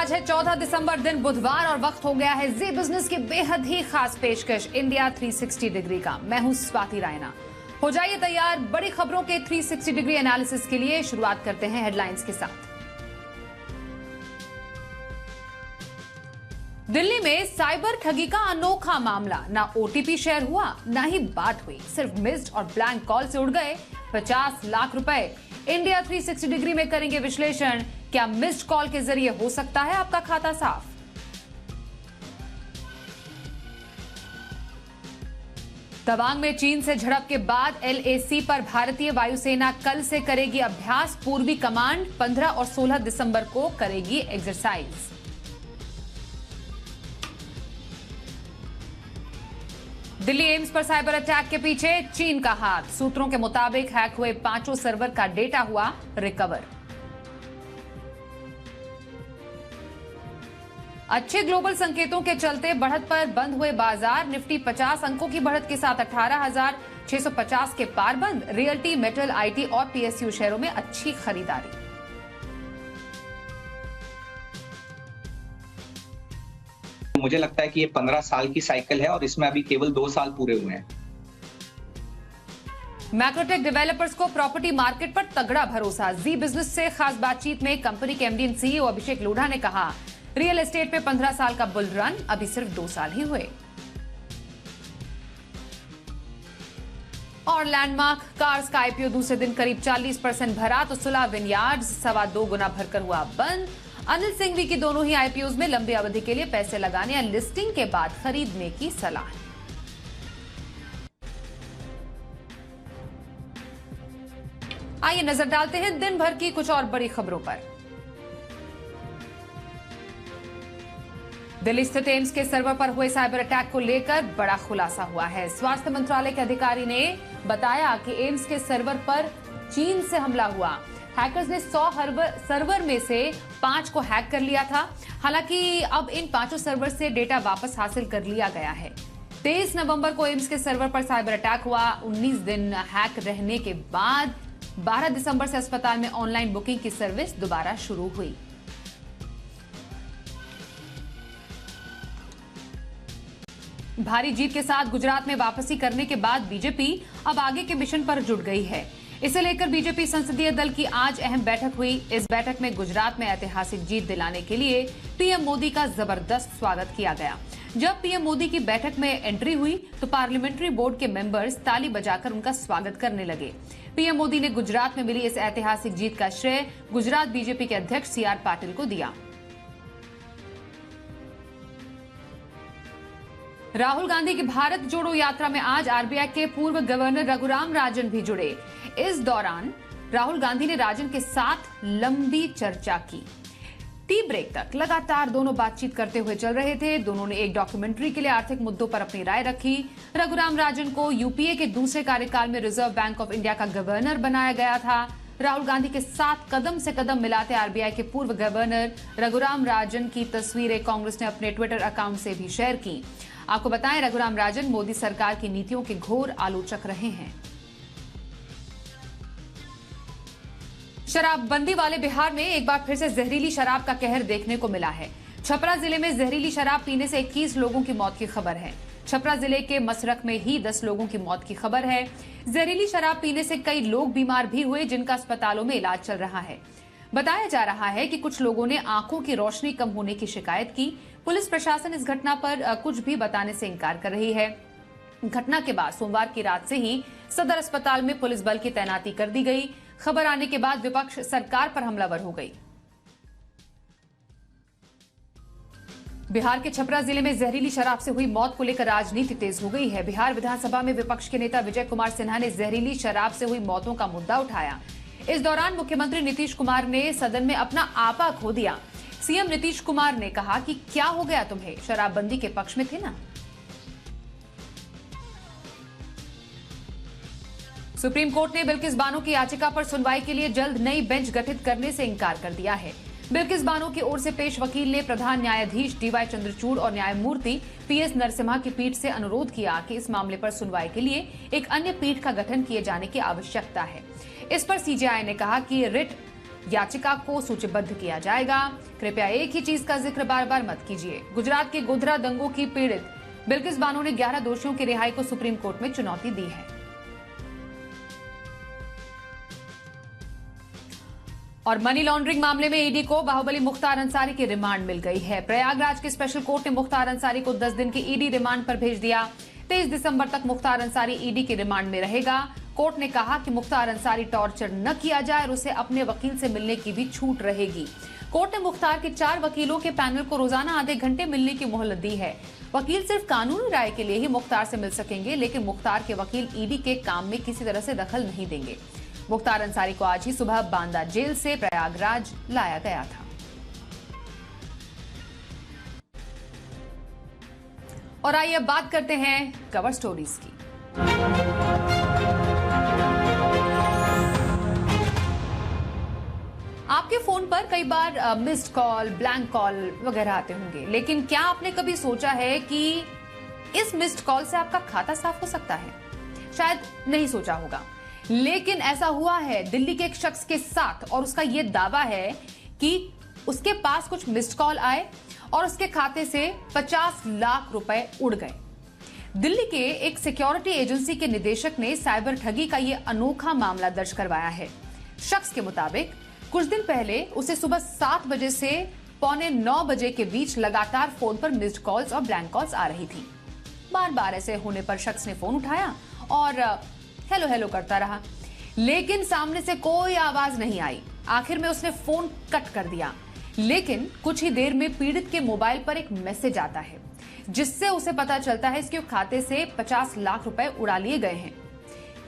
आज है 14 दिसंबर, दिन बुधवार, और वक्त हो गया है जी बिजनेस की बेहद ही खास पेशकश इंडिया 360 डिग्री का। मैं हूं स्वाति रायना। हो जाइए तैयार बड़ी खबरों के 360 डिग्री एनालिसिस के लिए। शुरुआत करते हैं हेडलाइंस के साथ। दिल्ली में साइबर ठगी का अनोखा मामला। ना ओटीपी शेयर हुआ, ना ही बात हुई, सिर्फ मिस्ड और ब्लैंक कॉल से उड़ गए 50 लाख रुपए। इंडिया 360 डिग्री में करेंगे विश्लेषण। क्या मिस्ड कॉल के जरिए हो सकता है आपका खाता साफ? तवांग में चीन से झड़प के बाद एलएसी पर भारतीय वायुसेना कल से करेगी अभ्यास। पूर्वी कमांड 15 और 16 दिसंबर को करेगी एक्सरसाइज। दिल्ली एम्स पर साइबर अटैक के पीछे चीन का हाथ। सूत्रों के मुताबिक हैक हुए 5 सर्वर का डेटा हुआ रिकवर। अच्छे ग्लोबल संकेतों के चलते बढ़त पर बंद हुए बाजार। निफ्टी 50 अंकों की बढ़त के साथ 18,650 के पार बंद। रियल्टी, मेटल, आईटी और पीएसयू शेयरों में अच्छी खरीदारी। मुझे लगता है कि ये 15 साल की साइकिल है और इसमें अभी केवल 2 साल पूरे हुए हैं। मैक्रोटेक डेवलपर्स को प्रॉपर्टी मार्केट पर तगड़ा भरोसा। जी बिजनेस से खास बातचीत में कंपनी के एमडी एंड सीईओ अभिषेक लोढ़ा ने कहा, रियल एस्टेट पे 15 साल का बुल रन, अभी सिर्फ 2 साल ही हुए। और लैंडमार्क कार्स का आईपीओ दूसरे दिन करीब 40% भरा तो सुला विनयार्ड्स 2.25 गुना भरकर हुआ बंद। अनिल सिंघवी की दोनों ही आईपीओज में लंबी अवधि के लिए पैसे लगाने या लिस्टिंग के बाद खरीदने की सलाह। आइए नजर डालते हैं दिन भर की कुछ और बड़ी खबरों पर। दिल्ली स्थित एम्स के सर्वर पर हुए साइबर अटैक को लेकर बड़ा खुलासा हुआ है। स्वास्थ्य मंत्रालय के अधिकारी ने बताया कि एम्स के सर्वर पर चीन से हमला हुआ। हैकर्स ने 100 सर्वर में से 5 को हैक कर लिया था। हालांकि अब इन 5 सर्वर से डेटा वापस हासिल कर लिया गया है। 23 नवंबर को एम्स के सर्वर पर साइबर अटैक हुआ। 19 दिन हैक रहने के बाद 12 दिसंबर से अस्पताल में ऑनलाइन बुकिंग की सर्विस दोबारा शुरू हुई। भारी जीत के साथ गुजरात में वापसी करने के बाद बीजेपी अब आगे के मिशन पर जुट गई है। इसे लेकर बीजेपी संसदीय दल की आज अहम बैठक हुई। इस बैठक में गुजरात में ऐतिहासिक जीत दिलाने के लिए पीएम मोदी का जबरदस्त स्वागत किया गया। जब पीएम मोदी की बैठक में एंट्री हुई तो पार्लियामेंट्री बोर्ड के मेंबर्स ताली बजाकर उनका स्वागत करने लगे। पीएम मोदी ने गुजरात में मिली इस ऐतिहासिक जीत का श्रेय गुजरात बीजेपी के अध्यक्ष सीआर पाटिल को दिया। राहुल गांधी की भारत जोड़ो यात्रा में आज आरबीआई के पूर्व गवर्नर रघुराम राजन भी जुड़े। इस दौरान राहुल गांधी ने राजन के साथ लंबी चर्चा की। टी ब्रेक तक लगातार दोनों बातचीत करते हुए चल रहे थे। दोनों ने एक डॉक्यूमेंट्री के लिए आर्थिक मुद्दों पर अपनी राय रखी। रघुराम राजन को यूपीए के दूसरे कार्यकाल में रिजर्व बैंक ऑफ इंडिया का गवर्नर बनाया गया था। राहुल गांधी के साथ कदम से कदम मिलाते आरबीआई के पूर्व गवर्नर रघुराम राजन की तस्वीरें कांग्रेस ने अपने ट्विटर अकाउंट से भी शेयर की। आपको बताएं, रघुराम राजन मोदी सरकार की नीतियों के घोर आलोचक रहे हैं। शराबबंदी वाले बिहार में एक बार फिर से जहरीली शराब का कहर देखने को मिला है। छपरा जिले में जहरीली शराब पीने से 21 लोगों की मौत की खबर है। छपरा जिले के मसरख में ही 10 लोगों की मौत की खबर है। जहरीली शराब पीने से कई लोग बीमार भी हुए, जिनका अस्पतालों में इलाज चल रहा है। बताया जा रहा है कि कुछ लोगों ने आंखों की रोशनी कम होने की शिकायत की। पुलिस प्रशासन इस घटना पर कुछ भी बताने से इनकार कर रही है। घटना के बाद सोमवार की रात से ही सदर अस्पताल में पुलिस बल की तैनाती कर दी गई। खबर आने के बाद विपक्ष सरकार पर हमलावर हो गई। बिहार के छपरा जिले में जहरीली शराब से हुई मौत को लेकर राजनीति तेज हो गई है। बिहार विधानसभा में विपक्ष के नेता विजय कुमार सिन्हा ने जहरीली शराब से हुई मौतों का मुद्दा उठाया। इस दौरान मुख्यमंत्री नीतीश कुमार ने सदन में अपना आपा खो दिया। सीएम नीतीश कुमार ने कहा कि क्या हो गया तुम्हें, शराबबंदी के पक्ष में थे ना। सुप्रीम कोर्ट ने बिल्किस बानो की याचिका पर सुनवाई के लिए जल्द नई बेंच गठित करने से इंकार कर दिया है। बिल्किस बानो की ओर से पेश वकील ने प्रधान न्यायाधीश डीवाई चंद्रचूड़ और न्यायमूर्ति पीएस नरसिम्हा की पीठ से अनुरोध किया कि इस मामले पर सुनवाई के लिए एक अन्य पीठ का गठन किए जाने की आवश्यकता है। इस पर सीजेआई ने कहा कि रिट याचिका को सूचीबद्ध किया जाएगा। कृपया एक ही चीज का जिक्र बार बार मत कीजिए। गुजरात के गोधरा दंगों की पीड़ित बिल्किस बानो ने 11 दोषियों की रिहाई को सुप्रीम कोर्ट में चुनौती दी है। और मनी लॉन्ड्रिंग मामले में ईडी को बाहुबली मुख्तार अंसारी की रिमांड मिल गई है। प्रयागराज के स्पेशल कोर्ट ने मुख्तार अंसारी को 10 दिन की ईडी रिमांड पर भेज दिया। 23 दिसंबर तक मुख्तार अंसारी ईडी की रिमांड में रहेगा। कोर्ट ने कहा कि मुख्तार अंसारी टॉर्चर न किया जाए और उसे अपने वकील से मिलने की भी छूट रहेगी। कोर्ट ने मुख्तार के 4 वकीलों के पैनल को रोजाना आधे घंटे मिलने की मोहलत दी है। वकील सिर्फ कानूनी राय के लिए ही मुख्तार से मिल सकेंगे, लेकिन मुख्तार के वकील ईडी के काम में किसी तरह से दखल नहीं देंगे। मुख्तार अंसारी को आज ही सुबह बांदा जेल से प्रयागराज लाया गया था। और आइए अब बात करते हैं कवर स्टोरीज की। आपके फोन पर कई बार मिस्ड कॉल, ब्लैंक कॉल वगैरह आते होंगे, लेकिन क्या आपने कभी सोचा है कि इस मिस्ड कॉल से आपका खाता साफ हो सकता है? शायद नहीं सोचा होगा, लेकिन ऐसा हुआ है दिल्ली के एक शख्स के साथ। और उसका यह दावा है कि उसके पास कुछ मिस्ड कॉल आए और उसके खाते से 50 लाख रुपए उड़ गए। दिल्ली के एक सिक्योरिटी एजेंसी के निदेशक ने साइबर ठगी का यह अनोखा मामला दर्ज करवाया है। शख्स के मुताबिक कुछ दिन पहले उसे सुबह 7 बजे से पौने 9 बजे के बीच लगातार फोन पर मिस्ड कॉल्स और ब्लैंक कॉल्स आ रही थी। बार बार ऐसे होने पर शख्स ने फोन उठाया और हेलो हेलो करता रहा, लेकिन सामने से कोई आवाज नहीं आई। आखिर में उसने फोन कट कर दिया, लेकिन कुछ ही देर में पीड़ित के मोबाइल पर एक मैसेज आता है, जिससे उसे पता चलता है इसके खाते से 50 लाख रुपए उड़ा लिए गए हैं।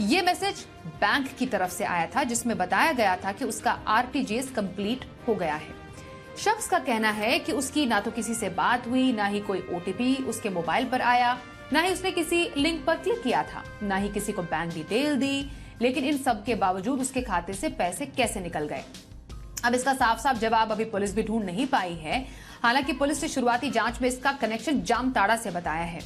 यह मैसेज बैंक की तरफ से आया था, जिसमें बताया गया था कि उसका आरटीजीएस कंप्लीट हो गया है। शख्स का कहना है कि उसकी ना तो किसी से बात हुई, ना ही कोई ओटीपी उसके मोबाइल पर आया, ना ही उसने किसी लिंक पर क्लिक किया था, ना ही किसी को बैंक डिटेल दी। लेकिन इन सब के बावजूद उसके खाते से पैसे कैसे निकल गए? अब इसका साफ साफ जवाब अभी पुलिस भी ढूंढ नहीं पाई है। हालांकि पुलिस ने शुरुआती जांच में इसका कनेक्शन जामताड़ा से बताया है।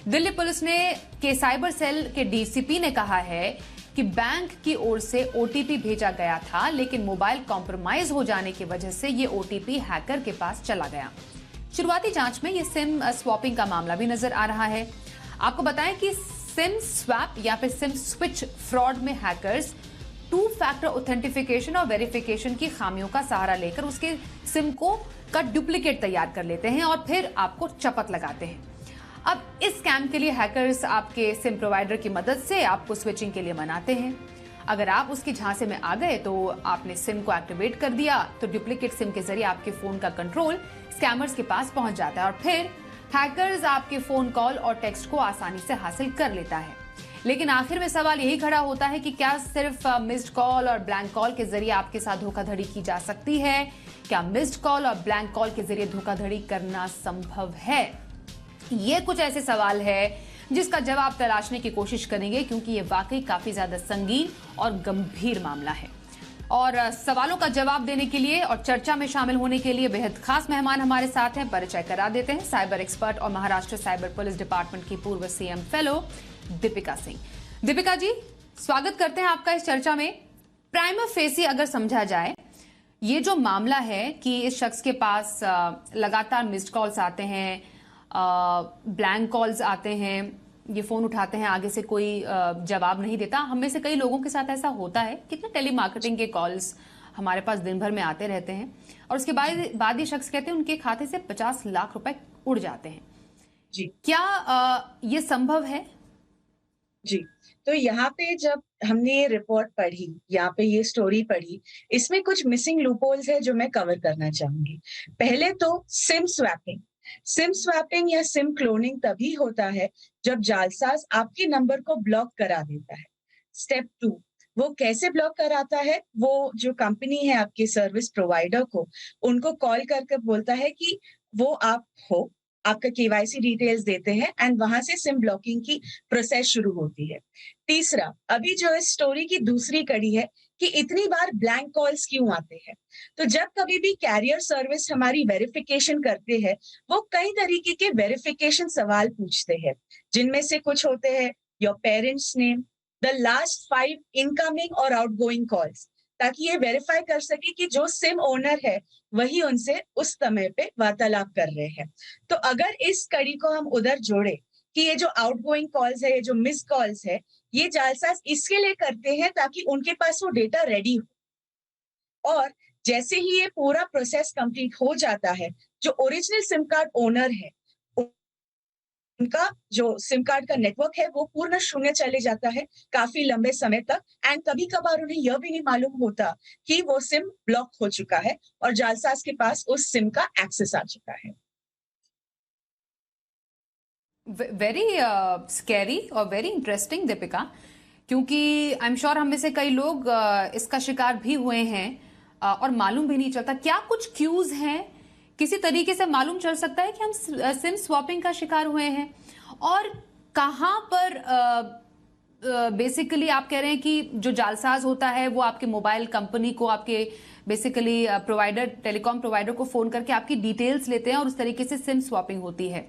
दिल्ली पुलिस ने के साइबर सेल के डीसीपी ने कहा है कि बैंक की ओर से ओटीपी भेजा गया था, लेकिन मोबाइल कॉम्प्रोमाइज हो जाने की वजह से ये ओटीपी हैकर के पास चला गया। शुरुआती जांच में ये सिम स्वैपिंग का मामला भी नजर आ रहा है। आपको बताएं कि सिम स्वैप या फिर सिम स्विच फ्रॉड में हैकर्स 2 फैक्टर ऑथेंटिफिकेशन और वेरिफिकेशन की खामियों का सहारा लेकर उसके सिम का डुप्लीकेट तैयार कर लेते हैं और फिर आपको चपत लगाते हैं। अब इस स्कैम के लिए हैकर्स आपके सिम प्रोवाइडर की मदद से आपको स्विचिंग के लिए मनाते हैं। अगर आप उसकी झांसे में आ गए तो आपने सिम को एक्टिवेट कर दिया, तो डुप्लीकेट सिम के जरिए आपके फोन का कंट्रोल स्कैमर्स के पास पहुंच जाता है और फिर हैकर्स आपके फोन कॉल और टेक्स्ट को आसानी से हासिल कर लेता है। लेकिन आखिर में सवाल यही खड़ा होता है कि क्या सिर्फ मिस्ड कॉल और ब्लैंक कॉल के जरिए आपके साथ धोखाधड़ी की जा सकती है? क्या मिस्ड कॉल और ब्लैंक कॉल के जरिए धोखाधड़ी करना संभव है? ये कुछ ऐसे सवाल है जिसका जवाब तलाशने की कोशिश करेंगे, क्योंकि ये वाकई काफी ज्यादा संगीन और गंभीर मामला है। और सवालों का जवाब देने के लिए और चर्चा में शामिल होने के लिए बेहद खास मेहमान हमारे साथ हैं। परिचय करा देते हैं साइबर एक्सपर्ट और महाराष्ट्र साइबर पुलिस डिपार्टमेंट की पूर्व सीएम फेलो दीपिका सिंह। दीपिका जी, स्वागत करते हैं आपका इस चर्चा में। प्राइमा फेसी अगर समझा जाए, ये जो मामला है कि इस शख्स के पास लगातार मिस्ड कॉल्स आते हैं, ब्लैंक कॉल्स आते हैं, ये फोन उठाते हैं, आगे से कोई जवाब नहीं देता। हम में से कई लोगों के साथ ऐसा होता है। कितने टेलीमार्केटिंग के कॉल्स हमारे पास दिन भर में आते रहते हैं और उसके बाद ये शख्स कहते हैं उनके खाते से 50 लाख रुपए उड़ जाते हैं। जी, क्या ये संभव है? जी। तो यहाँ पे जब हमने ये रिपोर्ट पढ़ी, यहाँ पे ये स्टोरी पढ़ी, इसमें कुछ मिसिंग लूपहोल्स है जो मैं कवर करना चाहूंगी। पहले तो सिम स्वैपिंग या सिम क्लोनिंग तभी होता है जब जालसाज आपके नंबर को ब्लॉक करा देता है। स्टेप 2, वो कैसे ब्लॉक कराता है? वो जो कंपनी है आपके सर्विस प्रोवाइडर को, उनको कॉल करके बोलता है कि वो आप हो, आपका केवाईसी डिटेल्स देते हैं एंड वहां से सिम ब्लॉकिंग की प्रोसेस शुरू होती है। तीसरा, अभी जो इस स्टोरी की दूसरी कड़ी है कि इतनी बार ब्लैंक कॉल्स क्यों आते हैं। तो जब कभी भी कैरियर सर्विस हमारी वेरिफिकेशन करते हैं, वो कई तरीके के वेरिफिकेशन सवाल पूछते हैं, जिनमें से कुछ होते हैं your parents name, the last 5 incoming और आउटगोइंग कॉल्स, ताकि ये वेरीफाई कर सके कि जो सिम ओनर है वही उनसे उस समय पे वार्तालाप कर रहे हैं। तो अगर इस कड़ी को हम उधर जोड़े कि ये जो आउटगोइंग कॉल्स है, ये जो मिस कॉल्स है, ये जालसाज इसके लिए करते हैं ताकि उनके पास वो डेटा रेडी हो, और जैसे ही ये पूरा प्रोसेस कंप्लीट हो जाता है, जो ओरिजिनल सिम कार्ड ओनर है उनका जो सिम कार्ड का नेटवर्क है वो पूर्ण शून्य चले जाता है काफी लंबे समय तक। एंड कभी कभार उन्हें यह भी नहीं मालूम होता कि वो सिम ब्लॉक हो चुका है और जालसाज के पास उस सिम का एक्सेस आ चुका है। वेरी स्कैरी और वेरी इंटरेस्टिंग दीपिका, क्योंकि आई एम श्योर हम में से कई लोग इसका शिकार भी हुए हैं और मालूम भी नहीं चलता। क्या कुछ क्यूज हैं, किसी तरीके से मालूम चल सकता है कि हम सिम स्वैपिंग का शिकार हुए हैं, और कहां पर बेसिकली आप कह रहे हैं कि जो जालसाज होता है वो आपके मोबाइल कंपनी को, आपके बेसिकली प्रोवाइडर, टेलीकॉम प्रोवाइडर को फोन करके आपकी डिटेल्स लेते हैं और उस तरीके से सिम स्वैपिंग होती है।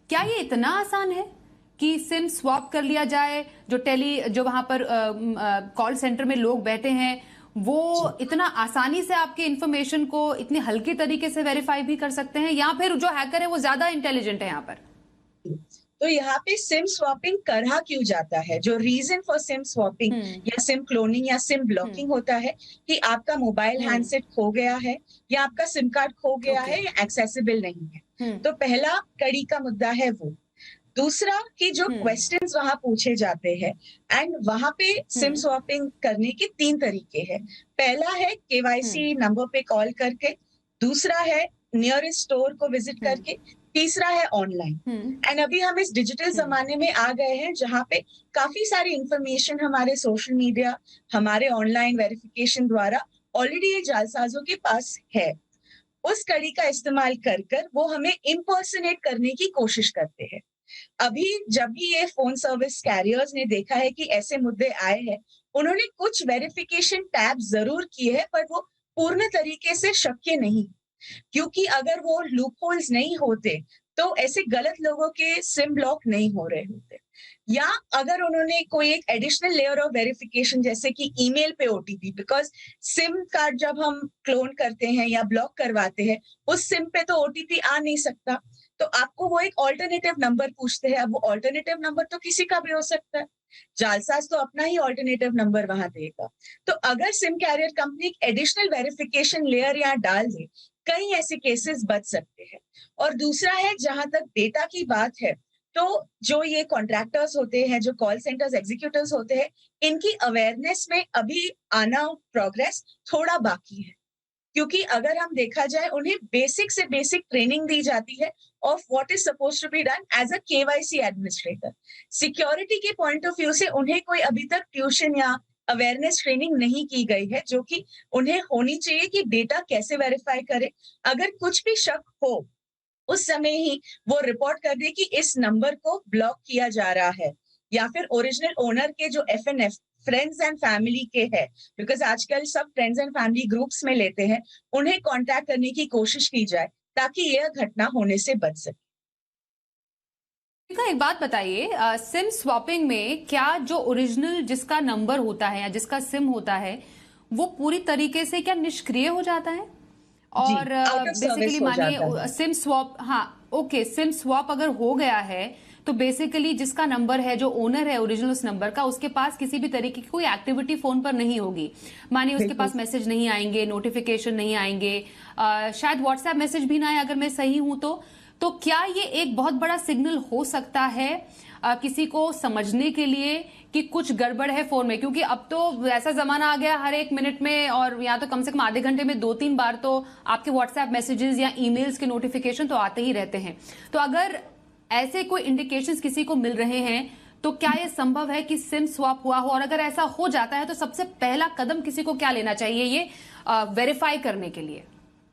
क्या ये इतना आसान है कि सिम स्वैप कर लिया जाए? जो वहां पर कॉल सेंटर में लोग बैठे हैं वो इतना आसानी से आपके इंफॉर्मेशन को इतने हल्के तरीके से वेरीफाई भी कर सकते हैं, या फिर जो हैकर है वो ज्यादा इंटेलिजेंट है यहाँ पर? तो यहाँ पे सिम स्वैपिंग करा क्यों जाता है? जो रीजन फॉर सिम स्वैपिंग या सिम क्लोनिंग या सिम ब्लॉकिंग होता है कि आपका मोबाइल हैंडसेट खो गया है या आपका सिम कार्ड खो गया है या एक्सेसिबल नहीं है। तो पहला कड़ी का मुद्दा है वो। दूसरा कि जो क्वेश्चंस वहां पूछे जाते हैं, एंड वहां पे सिम स्वैपिंग करने के 3 तरीके हैं। पहला है केवाईसी नंबर पे कॉल करके, दूसरा है नियरेस्ट स्टोर को विजिट करके, तीसरा है ऑनलाइन। एंड अभी हम इस डिजिटल जमाने में आ गए हैं जहां पे काफी सारी इंफॉर्मेशन हमारे सोशल मीडिया, हमारे ऑनलाइन वेरिफिकेशन द्वारा ऑलरेडी ये जालसाजों के पास है। उस कड़ी का इस्तेमाल कर कर वो हमें इम्पर्सनेट करने की कोशिश करते हैं। अभी जब भी ये फोन सर्विस कैरियर्स ने देखा है कि ऐसे मुद्दे आए हैं, उन्होंने कुछ वेरिफिकेशन टैब जरूर किए हैं, पर वो पूर्ण तरीके से शक्य नहीं, क्योंकि अगर वो लूपहोल्स नहीं होते तो ऐसे गलत लोगों के सिम ब्लॉक नहीं हो रहे होते। या अगर उन्होंने कोई एक एडिशनल लेयर ऑफ वेरिफिकेशन जैसे कि ईमेल पे ओटीपी, बिकॉज सिम कार्ड जब हम क्लोन करते हैं या ब्लॉक करवाते हैं उस सिम पे तो ओटीपी आ नहीं सकता, तो आपको वो एक ऑल्टरनेटिव नंबर पूछते हैं। अब वो ऑल्टरनेटिव नंबर तो किसी का भी हो सकता है, जालसाज तो अपना ही ऑल्टरनेटिव नंबर वहां देगा। तो अगर SIM carrier company additional verification layer यहाँ डाल दे, कई ऐसे केसेस बच सकते हैं। और दूसरा है, जहां तक डेटा की बात है, तो जो ये कॉन्ट्रैक्टर्स होते हैं, जो कॉल सेंटर्स एग्जीक्यूटिव्स होते हैं, इनकी अवेयरनेस में अभी आना, प्रोग्रेस थोड़ा बाकी है। क्योंकि अगर हम देखा जाए, उन्हें बेसिक से बेसिक ट्रेनिंग दी जाती है of what is suppose to be done as a KYC administrator. Security के पॉइंट ऑफ व्यू से उन्हें कोई अभी तक ट्यूशन या अवेयरनेस ट्रेनिंग नहीं की गई है, जो कि उन्हें होनी चाहिए कि डेटा कैसे वेरीफाई करे। अगर कुछ भी शक हो उस समय ही वो रिपोर्ट कर दे कि इस नंबर को ब्लॉक किया जा रहा है, या फिर ओरिजिनल ओनर के जो FNF, फ्रेंड्स एंड फैमिली के है, बिकॉज आजकल सब फ्रेंड्स एंड फैमिली ग्रुप्स में लेते हैं, उन्हें कांटेक्ट करने की कोशिश की जाए ताकि यह घटना होने से बच सके। एक बात बताइए, सिम स्वैपिंग में क्या जो ओरिजिनल जिसका नंबर होता है या जिसका सिम होता है वो पूरी तरीके से क्या निष्क्रिय हो जाता है? और बेसिकली मानिए सिम स्वैप, हाँ ओके, सिम स्वैप अगर हो गया है तो बेसिकली जिसका नंबर है, जो ओनर है ओरिजिनल उस नंबर का, उसके पास किसी भी तरीके की कोई एक्टिविटी फोन पर नहीं होगी। मानिए उसके पास मैसेज नहीं आएंगे, नोटिफिकेशन नहीं आएंगे, शायद व्हाट्सएप मैसेज भी ना आए अगर मैं सही हूं तो क्या ये एक बहुत बड़ा सिग्नल हो सकता है किसी को समझने के लिए कि कुछ गड़बड़ है फोन में? क्योंकि अब तो ऐसा जमाना आ गया, हर एक मिनट में और या तो कम से कम आधे घंटे में 2-3 बार तो आपके व्हाट्सएप मैसेजेस या ईमेल्स के नोटिफिकेशन तो आते ही रहते हैं। तो अगर ऐसे कोई इंडिकेशंस किसी को मिल रहे हैं तो क्या यह संभव है कि सिम स्वैप हुआ हो? और अगर ऐसा हो जाता है तो सबसे पहला कदम किसी को क्या लेना चाहिए ये वेरीफाई करने के लिए?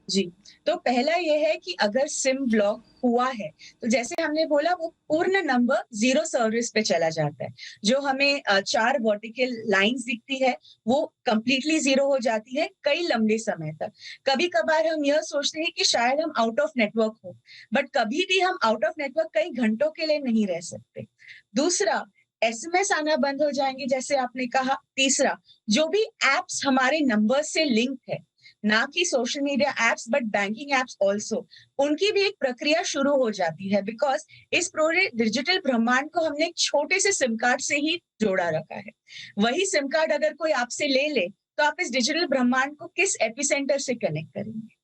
जी, तो पहला ये है कि अगर सिम ब्लॉक हुआ है तो जैसे हमने बोला, वो पूर्ण नंबर जीरो सर्विस पे चला जाता है। जो हमें 4 वर्टिकल लाइंस दिखती है वो कंप्लीटली जीरो हो जाती है कई लंबे समय तक। कभी कभार हम यह सोचते हैं कि शायद हम आउट ऑफ नेटवर्क हो, बट कभी भी हम आउट ऑफ नेटवर्क कई घंटों के लिए नहीं रह सकते। दूसरा, एसएमएस आना बंद हो जाएंगे जैसे आपने कहा। तीसरा, जो भी एप्स हमारे नंबर से लिंक है, ना कि social media apps but banking apps also, उनकी भी एक प्रक्रिया शुरू हो जाती है, बिकॉज इस पूरे डिजिटल ब्रह्मांड को हमने एक छोटे से सिम कार्ड से ही जोड़ा रखा है। वही सिम कार्ड अगर कोई आपसे ले ले तो आप इस डिजिटल ब्रह्मांड को किस एपिसेंटर से कनेक्ट करेंगे?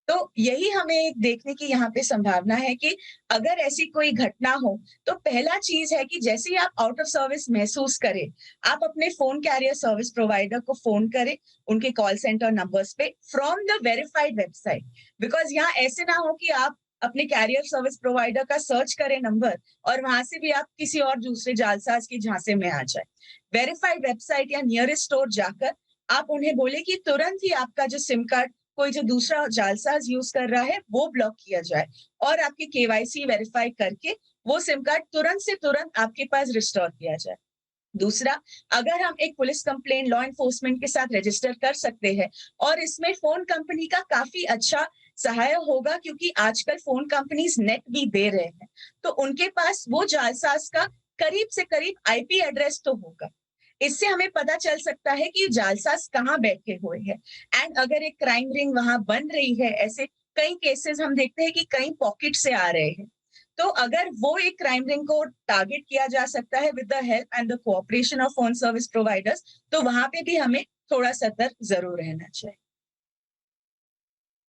तो यही हमें एक देखने की यहाँ पे संभावना है कि अगर ऐसी कोई घटना हो तो पहला चीज है कि जैसे ही आप आउट ऑफ सर्विस महसूस करें, आप अपने फोन कैरियर सर्विस प्रोवाइडर को फोन करें उनके कॉल सेंटर नंबर्स पे from the verified website. Because यहाँ ऐसे ना हो कि आप अपने कैरियर सर्विस प्रोवाइडर का सर्च करें नंबर और वहां से भी आप किसी और दूसरे जालसाज के झांसे में आ जाए। वेरीफाइड वेबसाइट या नियरेस्ट स्टोर जाकर आप उन्हें बोले कि तुरंत ही आपका जो सिम कार्ड कोई जो दूसरा जालसाज यूज कर रहा है वो ब्लॉक किया जाए और आपके केवाईसी वेरीफाई करके वो सिम कार्ड तुरंत से तुरंत आपके पास रिस्टोर किया जाए। दूसरा, अगर हम एक पुलिस कंप्लेंट लॉ एनफोर्समेंट के साथ रजिस्टर कर सकते हैं और इसमें फोन कंपनी का काफी अच्छा सहाय होगा, क्योंकि आजकल फोन कंपनीज नेट भी दे रहे हैं, तो उनके पास वो जालसाज का करीब से करीब आईपी एड्रेस तो होगा। इससे हमें पता चल सकता है कि जालसाज कहाँ बैठे हुए हैं। एंड अगर एक क्राइम रिंग वहां बन रही है, ऐसे कई केसेस हम देखते हैं कि कई पॉकेट से आ रहे हैं, तो अगर वो एक क्राइम रिंग को टारगेट किया जा सकता है with the help and the cooperation of phone service providers, तो वहां पे भी हमें थोड़ा सतर्क जरूर रहना चाहिए।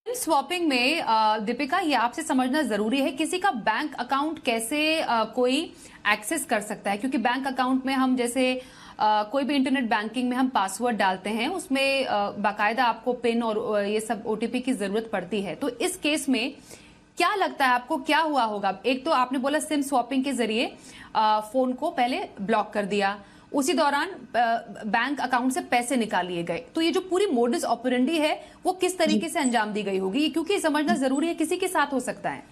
स्वैपिंग में दीपिका, ये आपसे समझना जरूरी है, किसी का बैंक अकाउंट कैसे कोई एक्सेस कर सकता है? क्योंकि बैंक अकाउंट में हम जैसे कोई भी इंटरनेट बैंकिंग में हम पासवर्ड डालते हैं, उसमें बाकायदा आपको पिन और ये सब ओटीपी की जरूरत पड़ती है। तो इस केस में क्या लगता है आपको, क्या हुआ होगा? एक तो आपने बोला सिम स्वैपिंग के जरिए फोन को पहले ब्लॉक कर दिया, उसी दौरान बैंक अकाउंट से पैसे निकाल लिए गए, तो ये जो पूरी मोडस ऑपरेंडी है वो किस तरीके से अंजाम दी गई होगी? क्योंकि समझना जरूरी है, किसी के साथ हो सकता है।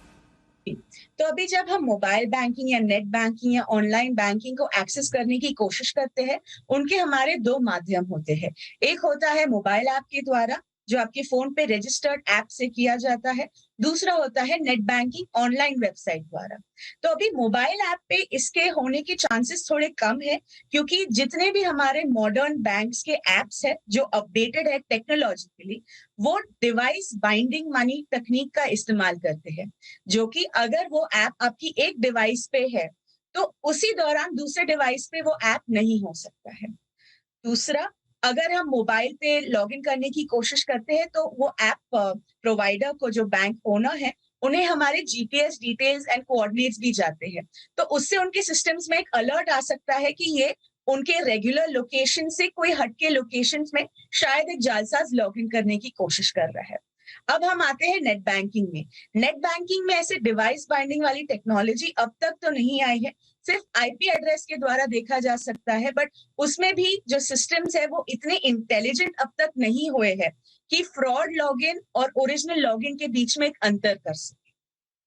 तो अभी जब हम मोबाइल बैंकिंग या नेट बैंकिंग या ऑनलाइन बैंकिंग को एक्सेस करने की कोशिश करते हैं, उनके हमारे दो माध्यम होते हैं। एक होता है मोबाइल ऐप के द्वारा, जो आपके फोन पे रजिस्टर्ड ऐप से किया जाता है। दूसरा होता है नेट बैंकिंग ऑनलाइन वेबसाइट द्वारा। तो अभी मोबाइल ऐप पे इसके होने के चांसेस थोड़े कम है, क्योंकि जितने भी हमारे मॉडर्न बैंक्स के एप्स है जो अपडेटेड है टेक्नोलॉजिकली, वो डिवाइस बाइंडिंग मनी तकनीक का इस्तेमाल करते हैं, जो कि अगर वो ऐप आपकी एक डिवाइस पे है तो उसी दौरान दूसरे डिवाइस पे वो ऐप नहीं हो सकता है। दूसरा, अगर हम मोबाइल पे लॉगिन करने की कोशिश करते हैं तो वो ऐप प्रोवाइडर को, जो बैंक ओनर है, उन्हें हमारे जीपीएस डिटेल्स एंड कोऑर्डिनेट्स भी जाते हैं, तो उससे उनके सिस्टम्स में एक अलर्ट आ सकता है कि ये उनके रेगुलर लोकेशन से कोई हटके लोकेशन में शायद एक जालसाज लॉगिन करने की कोशिश कर रहा है। अब हम आते हैं नेट बैंकिंग में। नेट बैंकिंग में ऐसे डिवाइस बाइंडिंग वाली टेक्नोलॉजी अब तक तो नहीं आई है, सिर्फ आईपी एड्रेस के द्वारा देखा जा सकता है, बट उसमें भी जो सिस्टम्स है वो इतने इंटेलिजेंट अब तक नहीं हुए हैं कि फ्रॉड लॉगिन और ओरिजिनल लॉगिन के बीच में एक अंतर कर सके।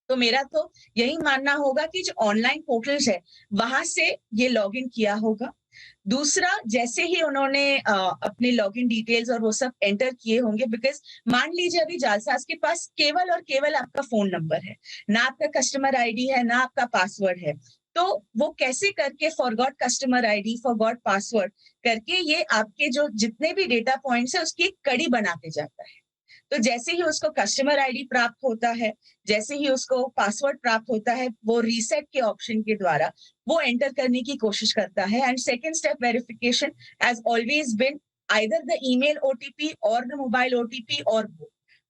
तो मेरा तो यही मानना होगा कि जो ऑनलाइन पोर्टल्स है वहां से ये लॉगिन किया होगा। दूसरा, जैसे ही उन्होंने अपने लॉगिन डिटेल्स और वो सब एंटर किए होंगे, बिकॉज मान लीजिए अभी जालसाज के पास केवल और केवल आपका फोन नंबर है, ना आपका कस्टमर आईडी है, ना आपका पासवर्ड है, तो वो कैसे करके forgot customer ID, forgot password करके ये आपके जो जितने भी डेटा पॉइंट्स है उसकी एक कड़ी बनाते जाता है। तो जैसे ही उसको कस्टमर आईडी प्राप्त होता है, जैसे ही उसको पासवर्ड प्राप्त होता है, वो रीसेट के ऑप्शन के द्वारा वो एंटर करने की कोशिश करता है। And second step verification has always been either the email OTP और द मोबाइल ओटीपी और बोथ।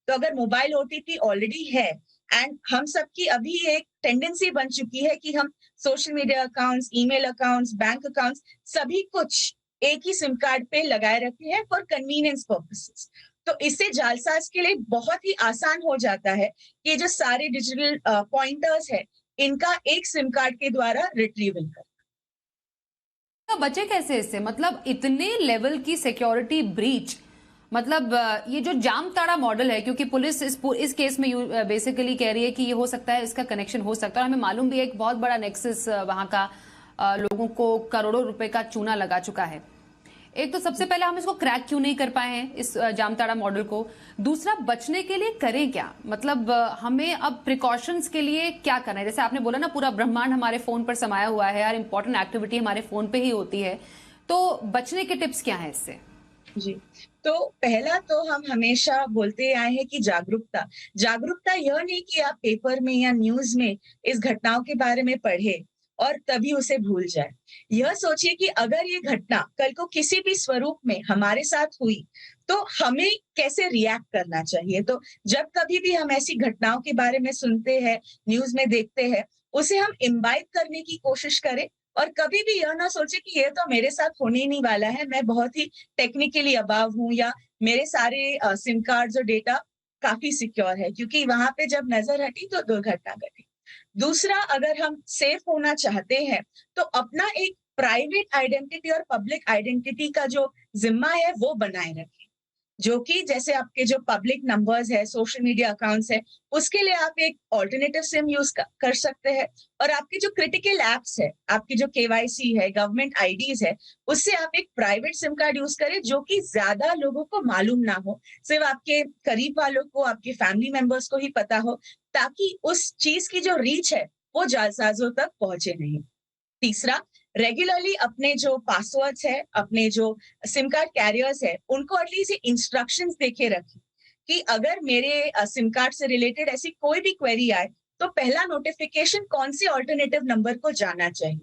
तो अगर मोबाइल ओटीपी ऑलरेडी है, एंड हम सबकी अभी एक टेंडेंसी बन चुकी है कि हम social media accounts, email accounts, bank accounts सभी कुछ एक ही सिम कार्ड पे लगाए रखे हैं फॉर कन्वीनियंस पर्पसेस। तो इससे जालसाज के लिए बहुत ही आसान हो जाता है कि जो सारे डिजिटल पॉइंटर्स है इनका एक सिम कार्ड के द्वारा रिट्रीवल करना। बचे कैसे इससे? मतलब इतने लेवल की सिक्योरिटी ब्रीच, मतलब ये जो जामताड़ा मॉडल है, क्योंकि पुलिस इस केस में बेसिकली कह रही है कि ये हो सकता है, इसका कनेक्शन हो सकता है, और हमें मालूम भी है एक बहुत बड़ा नेक्सस वहां का लोगों को करोड़ों रुपए का चूना लगा चुका है। एक तो सबसे पहले हम इसको क्रैक क्यों नहीं कर पाए हैं इस जामताड़ा मॉडल को, दूसरा बचने के लिए करें क्या, मतलब हमें अब प्रिकॉशंस के लिए क्या करना है? जैसे आपने बोला ना, पूरा ब्रह्मांड हमारे फोन पर समाया हुआ है, हर इंपॉर्टेंट एक्टिविटी हमारे फोन पे ही होती है, तो बचने के टिप्स क्या है इससे? जी, तो पहला तो हम हमेशा बोलते आए हैं कि जागरूकता जागरूकता यह नहीं कि आप पेपर में या न्यूज में इस घटनाओं के बारे में पढ़े और तभी उसे भूल जाए। यह सोचिए कि अगर ये घटना कल को किसी भी स्वरूप में हमारे साथ हुई तो हमें कैसे रिएक्ट करना चाहिए। तो जब कभी भी हम ऐसी घटनाओं के बारे में सुनते हैं, न्यूज में देखते हैं, उसे हम इम्बाइब करने की कोशिश करें और कभी भी यह ना सोचे कि ये तो मेरे साथ होने ही नहीं वाला है, मैं बहुत ही टेक्निकली अबाव हूँ या मेरे सारे सिम कार्ड्स और डेटा काफी सिक्योर है, क्योंकि वहां पे जब नजर हटी तो दुर्घटना घटी। दूसरा, अगर हम सेफ होना चाहते हैं तो अपना एक प्राइवेट आइडेंटिटी और पब्लिक आइडेंटिटी का जो जिम्मा है वो बनाए रखें, जो कि जैसे आपके जो पब्लिक नंबर्स है, सोशल मीडिया अकाउंट्स है, उसके लिए आप एक ऑल्टरनेटिव सिम यूज कर सकते हैं। और आपके जो क्रिटिकल एप्स है, आपकी जो केवाईसी है, गवर्नमेंट आईडीज है, उससे आप एक प्राइवेट सिम कार्ड यूज करें जो कि ज्यादा लोगों को मालूम ना हो, सिर्फ आपके करीब वालों को, आपके फैमिली मेंबर्स को ही पता हो, ताकि उस चीज की जो रीच है वो जालसाजों तक पहुंचे नहीं। तीसरा, रेगुलरली अपने जो पासवर्ड्स है, अपने जो सिम कार्ड कैरियर्स है, उनको एटलीस्ट इंस्ट्रक्शंस देके रखें कि अगर मेरे सिम कार्ड से रिलेटेड ऐसी कोई भी क्वेरी आए तो पहला नोटिफिकेशन कौन सी ऑल्टरनेटिव नंबर को जाना चाहिए।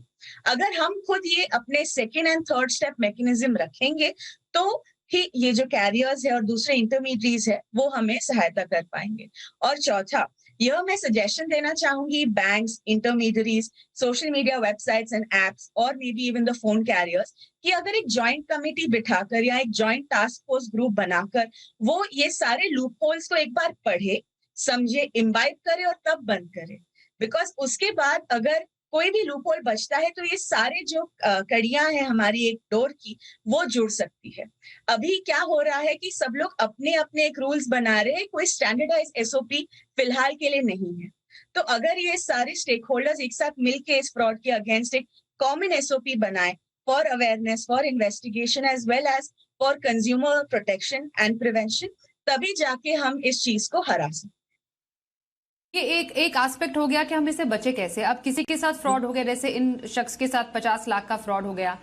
अगर हम खुद ये अपने second and third step mechanism रखेंगे तो ही ये जो कैरियर्स है और दूसरे इंटरमीडियरीज है वो हमें सहायता कर पाएंगे। और चौथा, यह मैं सजेशन देना चाहूंगी banks, intermediaries, social media websites and apps और may be even the phone carriers कि अगर एक जॉइंट कमेटी बिठाकर या एक जॉइंट टास्क फोर्स ग्रुप बनाकर वो ये सारे लूप होल्स को एक बार पढ़े, समझे, इम्बाइब करे और तब बंद करे। बिकॉज उसके बाद अगर कोई भी लूप होल बचता है तो ये सारे जो कड़ियां हैं हमारी एक डोर की वो जुड़ सकती है। अभी क्या हो रहा है कि सब लोग अपने अपने एक रूल्स बना रहे हैं, कोई स्टैंडर्डाइज एसओपी फिलहाल के लिए नहीं है। तो अगर ये सारे स्टेक होल्डर्स एक साथ मिलकर इस फ्रॉड के अगेंस्ट एक कॉमन एसओपी बनाए for awareness, for investigation as well as for consumer protection and prevention, तभी जाके हम इस चीज को हरा सकते। ये एक एस्पेक्ट हो गया कि हम इससे बचे कैसे। अब किसी के साथ फ्रॉड हो गया, जैसे इन शख्स के साथ 50 लाख का फ्रॉड हो गया,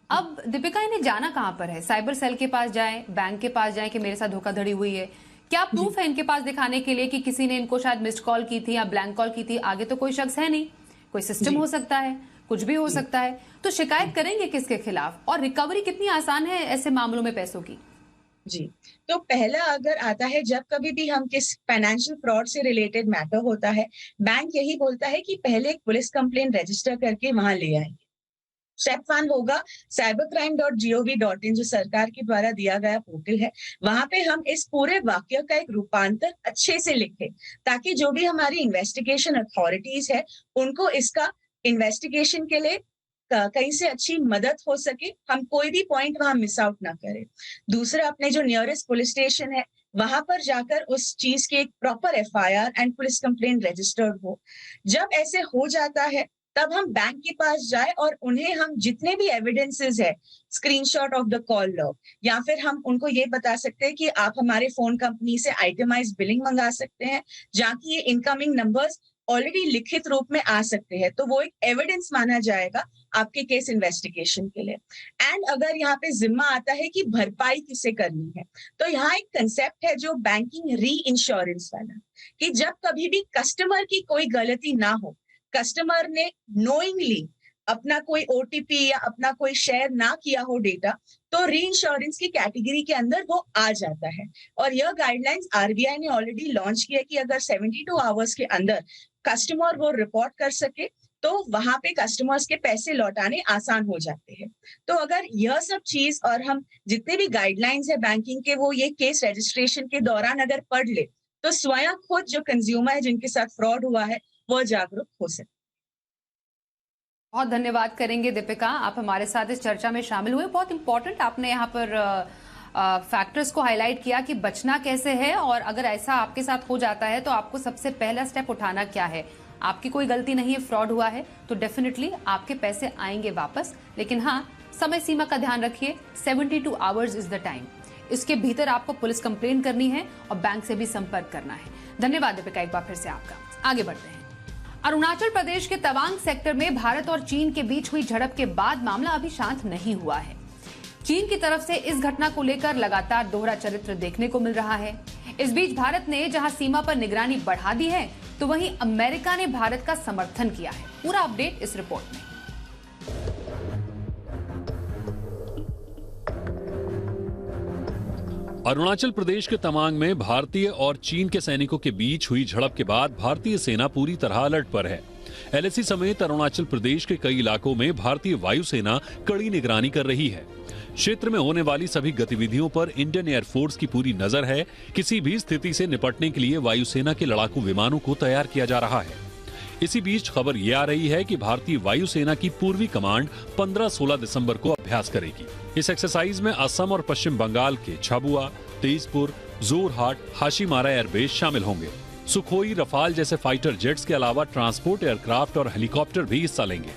अब दीपिका इन्हें जाना कहां पर है? साइबर सेल के पास जाएं, बैंक के पास जाएं कि मेरे साथ धोखाधड़ी हुई है? क्या प्रूफ है इनके पास दिखाने के लिए कि किसी ने इनको शायद मिस्ड कॉल की थी या ब्लैंक कॉल की थी? आगे तो कोई शख्स है नहीं, कोई सिस्टम हो सकता है, कुछ भी हो सकता है, तो शिकायत करेंगे किसके खिलाफ? और रिकवरी कितनी आसान है ऐसे मामलों में पैसों की? जी, तो पहला अगर आता है, जब कभी भी हम किस फाइनेंशियल फ्रॉड से रिलेटेड मैटर होता है, बैंक यही बोलता है कि पहले एक पुलिस कंप्लेंट रजिस्टर करके वहां ले आएंगे। स्टेप 1 होगा cybercrime.gov.in, जो सरकार के द्वारा दिया गया पोर्टल है, वहां पे हम इस पूरे वाक्य का एक रूपांतर अच्छे से लिखें ताकि जो भी हमारी इन्वेस्टिगेशन अथॉरिटीज है उनको इसका इन्वेस्टिगेशन के लिए कहीं से अच्छी मदद हो सके, हम कोई भी पॉइंट वहां मिस आउट ना करें। दूसरा, अपने जो नियरेस्ट पुलिस स्टेशन है वहां पर जाकर उस चीज की एक proper FIR and police complaint registered हो। जब ऐसे हो जाता है तब हम बैंक के पास जाए और उन्हें हम जितने भी एविडेंसेस है, screenshot of the call log, या फिर हम उनको ये बता सकते हैं कि आप हमारे फोन कंपनी से आइटमाइज बिलिंग मंगा सकते हैं जहाँ की ये इनकमिंग नंबर्स ऑलरेडी लिखित रूप में आ सकते हैं, तो वो एक एविडेंस माना जाएगा आपके केस इन्वेस्टिगेशन के लिए। एंड अगर यहाँ पे जिम्मा आता है कि भरपाई किसे करनी है, तो यहाँ एक कंसेप्ट है जो बैंकिंग री इंश्योरेंस वाला, कि जब कभी भी कस्टमर की कोई गलती ना हो, कस्टमर ने नोइंगली अपना कोई ओटीपी या अपना कोई शेयर ना किया हो डेटा, तो री इंश्योरेंस की कैटेगरी के अंदर वो आ जाता है। और यह गाइडलाइंस आरबीआई ने ऑलरेडी लॉन्च किया कि अगर 72 आवर्स के अंदर कस्टमर वो रिपोर्ट कर सके तो वहां पे कस्टमर्स के पैसे लौटाने आसान हो जाते हैं। तो अगर यह सब चीज और हम जितने भी गाइडलाइंस है बैंकिंग के, वो ये केस रजिस्ट्रेशन के दौरान अगर पढ़ ले तो स्वयं खुद जो कंज्यूमर है जिनके साथ फ्रॉड हुआ है वो जागरूक हो सके। बहुत धन्यवाद करेंगे दीपिका, आप हमारे साथ इस चर्चा में शामिल हुए। बहुत इंपॉर्टेंट आपने यहाँ पर फैक्टर्स को हाईलाइट किया कि बचना कैसे है, और अगर ऐसा आपके साथ हो जाता है तो आपको सबसे पहला स्टेप उठाना क्या है। आपकी कोई गलती नहीं है, फ्रॉड हुआ है तो डेफिनेटली आपके पैसे आएंगे वापस, लेकिन हाँ, समय सीमा का ध्यान रखिए, 72 आवर्स इज द टाइम। इसके भीतर आपको पुलिस कंप्लेंट करनी है और बैंक से भी संपर्क करना है। धन्यवाद दीपिका, एक बार फिर से आपका। आगे बढ़ते हैं। अरुणाचल प्रदेश के तवांग सेक्टर में भारत और चीन के बीच हुई झड़प के बाद मामला अभी शांत नहीं हुआ है। चीन की तरफ से इस घटना को लेकर लगातार दोहरा चरित्र देखने को मिल रहा है। इस बीच भारत ने जहां सीमा पर निगरानी बढ़ा दी है, तो वहीं अमेरिका ने भारत का समर्थन किया है। पूरा अपडेट इस रिपोर्ट में। अरुणाचल प्रदेश के तवांग में भारतीय और चीन के सैनिकों के बीच हुई झड़प के बाद भारतीय सेना पूरी तरह अलर्ट पर है। एलएसी समेत अरुणाचल प्रदेश के कई इलाकों में भारतीय वायुसेना कड़ी निगरानी कर रही है। क्षेत्र में होने वाली सभी गतिविधियों पर इंडियन एयरफोर्स की पूरी नजर है। किसी भी स्थिति से निपटने के लिए वायुसेना के लड़ाकू विमानों को तैयार किया जा रहा है। इसी बीच खबर यह आ रही है कि भारतीय वायुसेना की पूर्वी कमांड 15-16 दिसंबर को अभ्यास करेगी। इस एक्सरसाइज में असम और पश्चिम बंगाल के झाबुआ, तेजपुर, जोरहाट, हाशीमारा एयरबेस शामिल होंगे। सुखोई, रफाल जैसे फाइटर जेट्स के अलावा ट्रांसपोर्ट एयरक्राफ्ट और हेलीकॉप्टर भी हिस्सा लेंगे।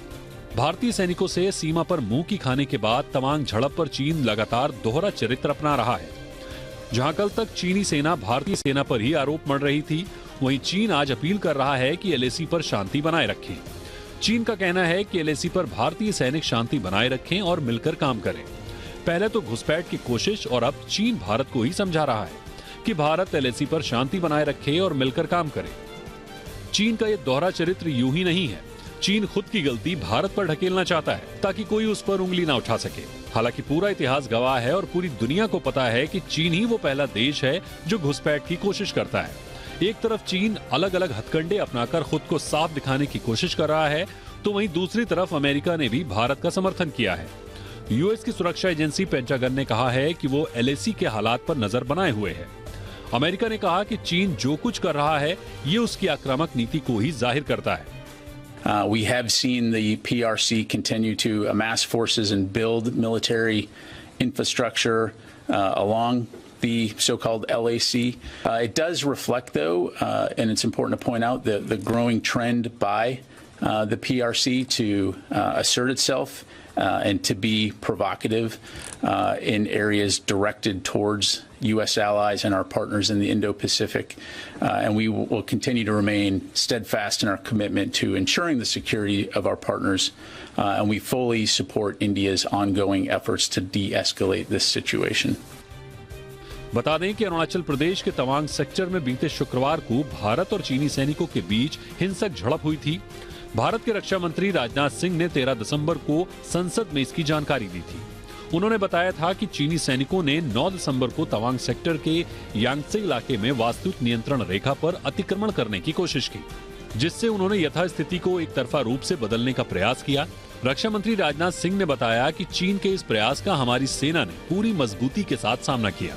भारतीय सैनिकों से सीमा पर मुंह की खाने के बाद तवांग झड़प पर चीन लगातार दोहरा चरित्र अपना रहा है। जहां कल तक चीनी सेना भारतीय सेना पर ही आरोप मढ़ रही थी, वहीं चीन आज अपील कर रहा है कि एलएसी पर शांति बनाए रखें। चीन का कहना है कि एलएसी पर भारतीय सैनिक शांति बनाए रखें और मिलकर काम करें। पहले तो घुसपैठ की कोशिश और अब चीन भारत को ही समझा रहा है कि भारत एलएसी पर शांति बनाए रखे और मिलकर काम करे। चीन का यह दोहरा चरित्र यूं ही नहीं है। चीन खुद की गलती भारत पर ढकेलना चाहता है ताकि कोई उस पर उंगली ना उठा सके। हालांकि पूरा इतिहास गवाह है और पूरी दुनिया को पता है कि चीन ही वो पहला देश है जो घुसपैठ की कोशिश करता है। एक तरफ चीन अलग अलग हथकंडे अपनाकर खुद को साफ दिखाने की कोशिश कर रहा है, तो वहीं दूसरी तरफ अमेरिका ने भी भारत का समर्थन किया है। यूएस की सुरक्षा एजेंसी पेंटागन ने कहा है कि वो एलएसी के हालात पर नजर बनाए हुए है। अमेरिका ने कहा कि चीन जो कुछ कर रहा है ये उसकी आक्रामक नीति को ही जाहिर करता है। We have seen the PRC continue to amass forces and build military infrastructure along the so-called LAC. It does reflect, though, and it's important to point out, the growing trend by the PRC to assert itself and to be provocative in areas directed towards U.S. allies and our partners in the Indo-Pacific. And we will continue to remain steadfast in our commitment to ensuring the security of our partners. And we fully support India's ongoing efforts to de-escalate this situation. बता दें कि अरुणाचल प्रदेश के Tawang sector में बीते शुक्रवार को भारत और चीनी सैनिकों के बीच हिंसक झड़प हुई थी। भारत के रक्षा मंत्री राजनाथ सिंह ने 13 दिसंबर को संसद में इसकी जानकारी दी थी। उन्होंने बताया था कि चीनी सैनिकों ने 9 दिसंबर को तवांग सेक्टर के यांगसे इलाके में वास्तविक नियंत्रण रेखा पर अतिक्रमण करने की कोशिश की, जिससे उन्होंने यथास्थिति को एक तरफा रूप से बदलने का प्रयास किया। रक्षा मंत्री राजनाथ सिंह ने बताया कि चीन के इस प्रयास का हमारी सेना ने पूरी मजबूती के साथ सामना किया।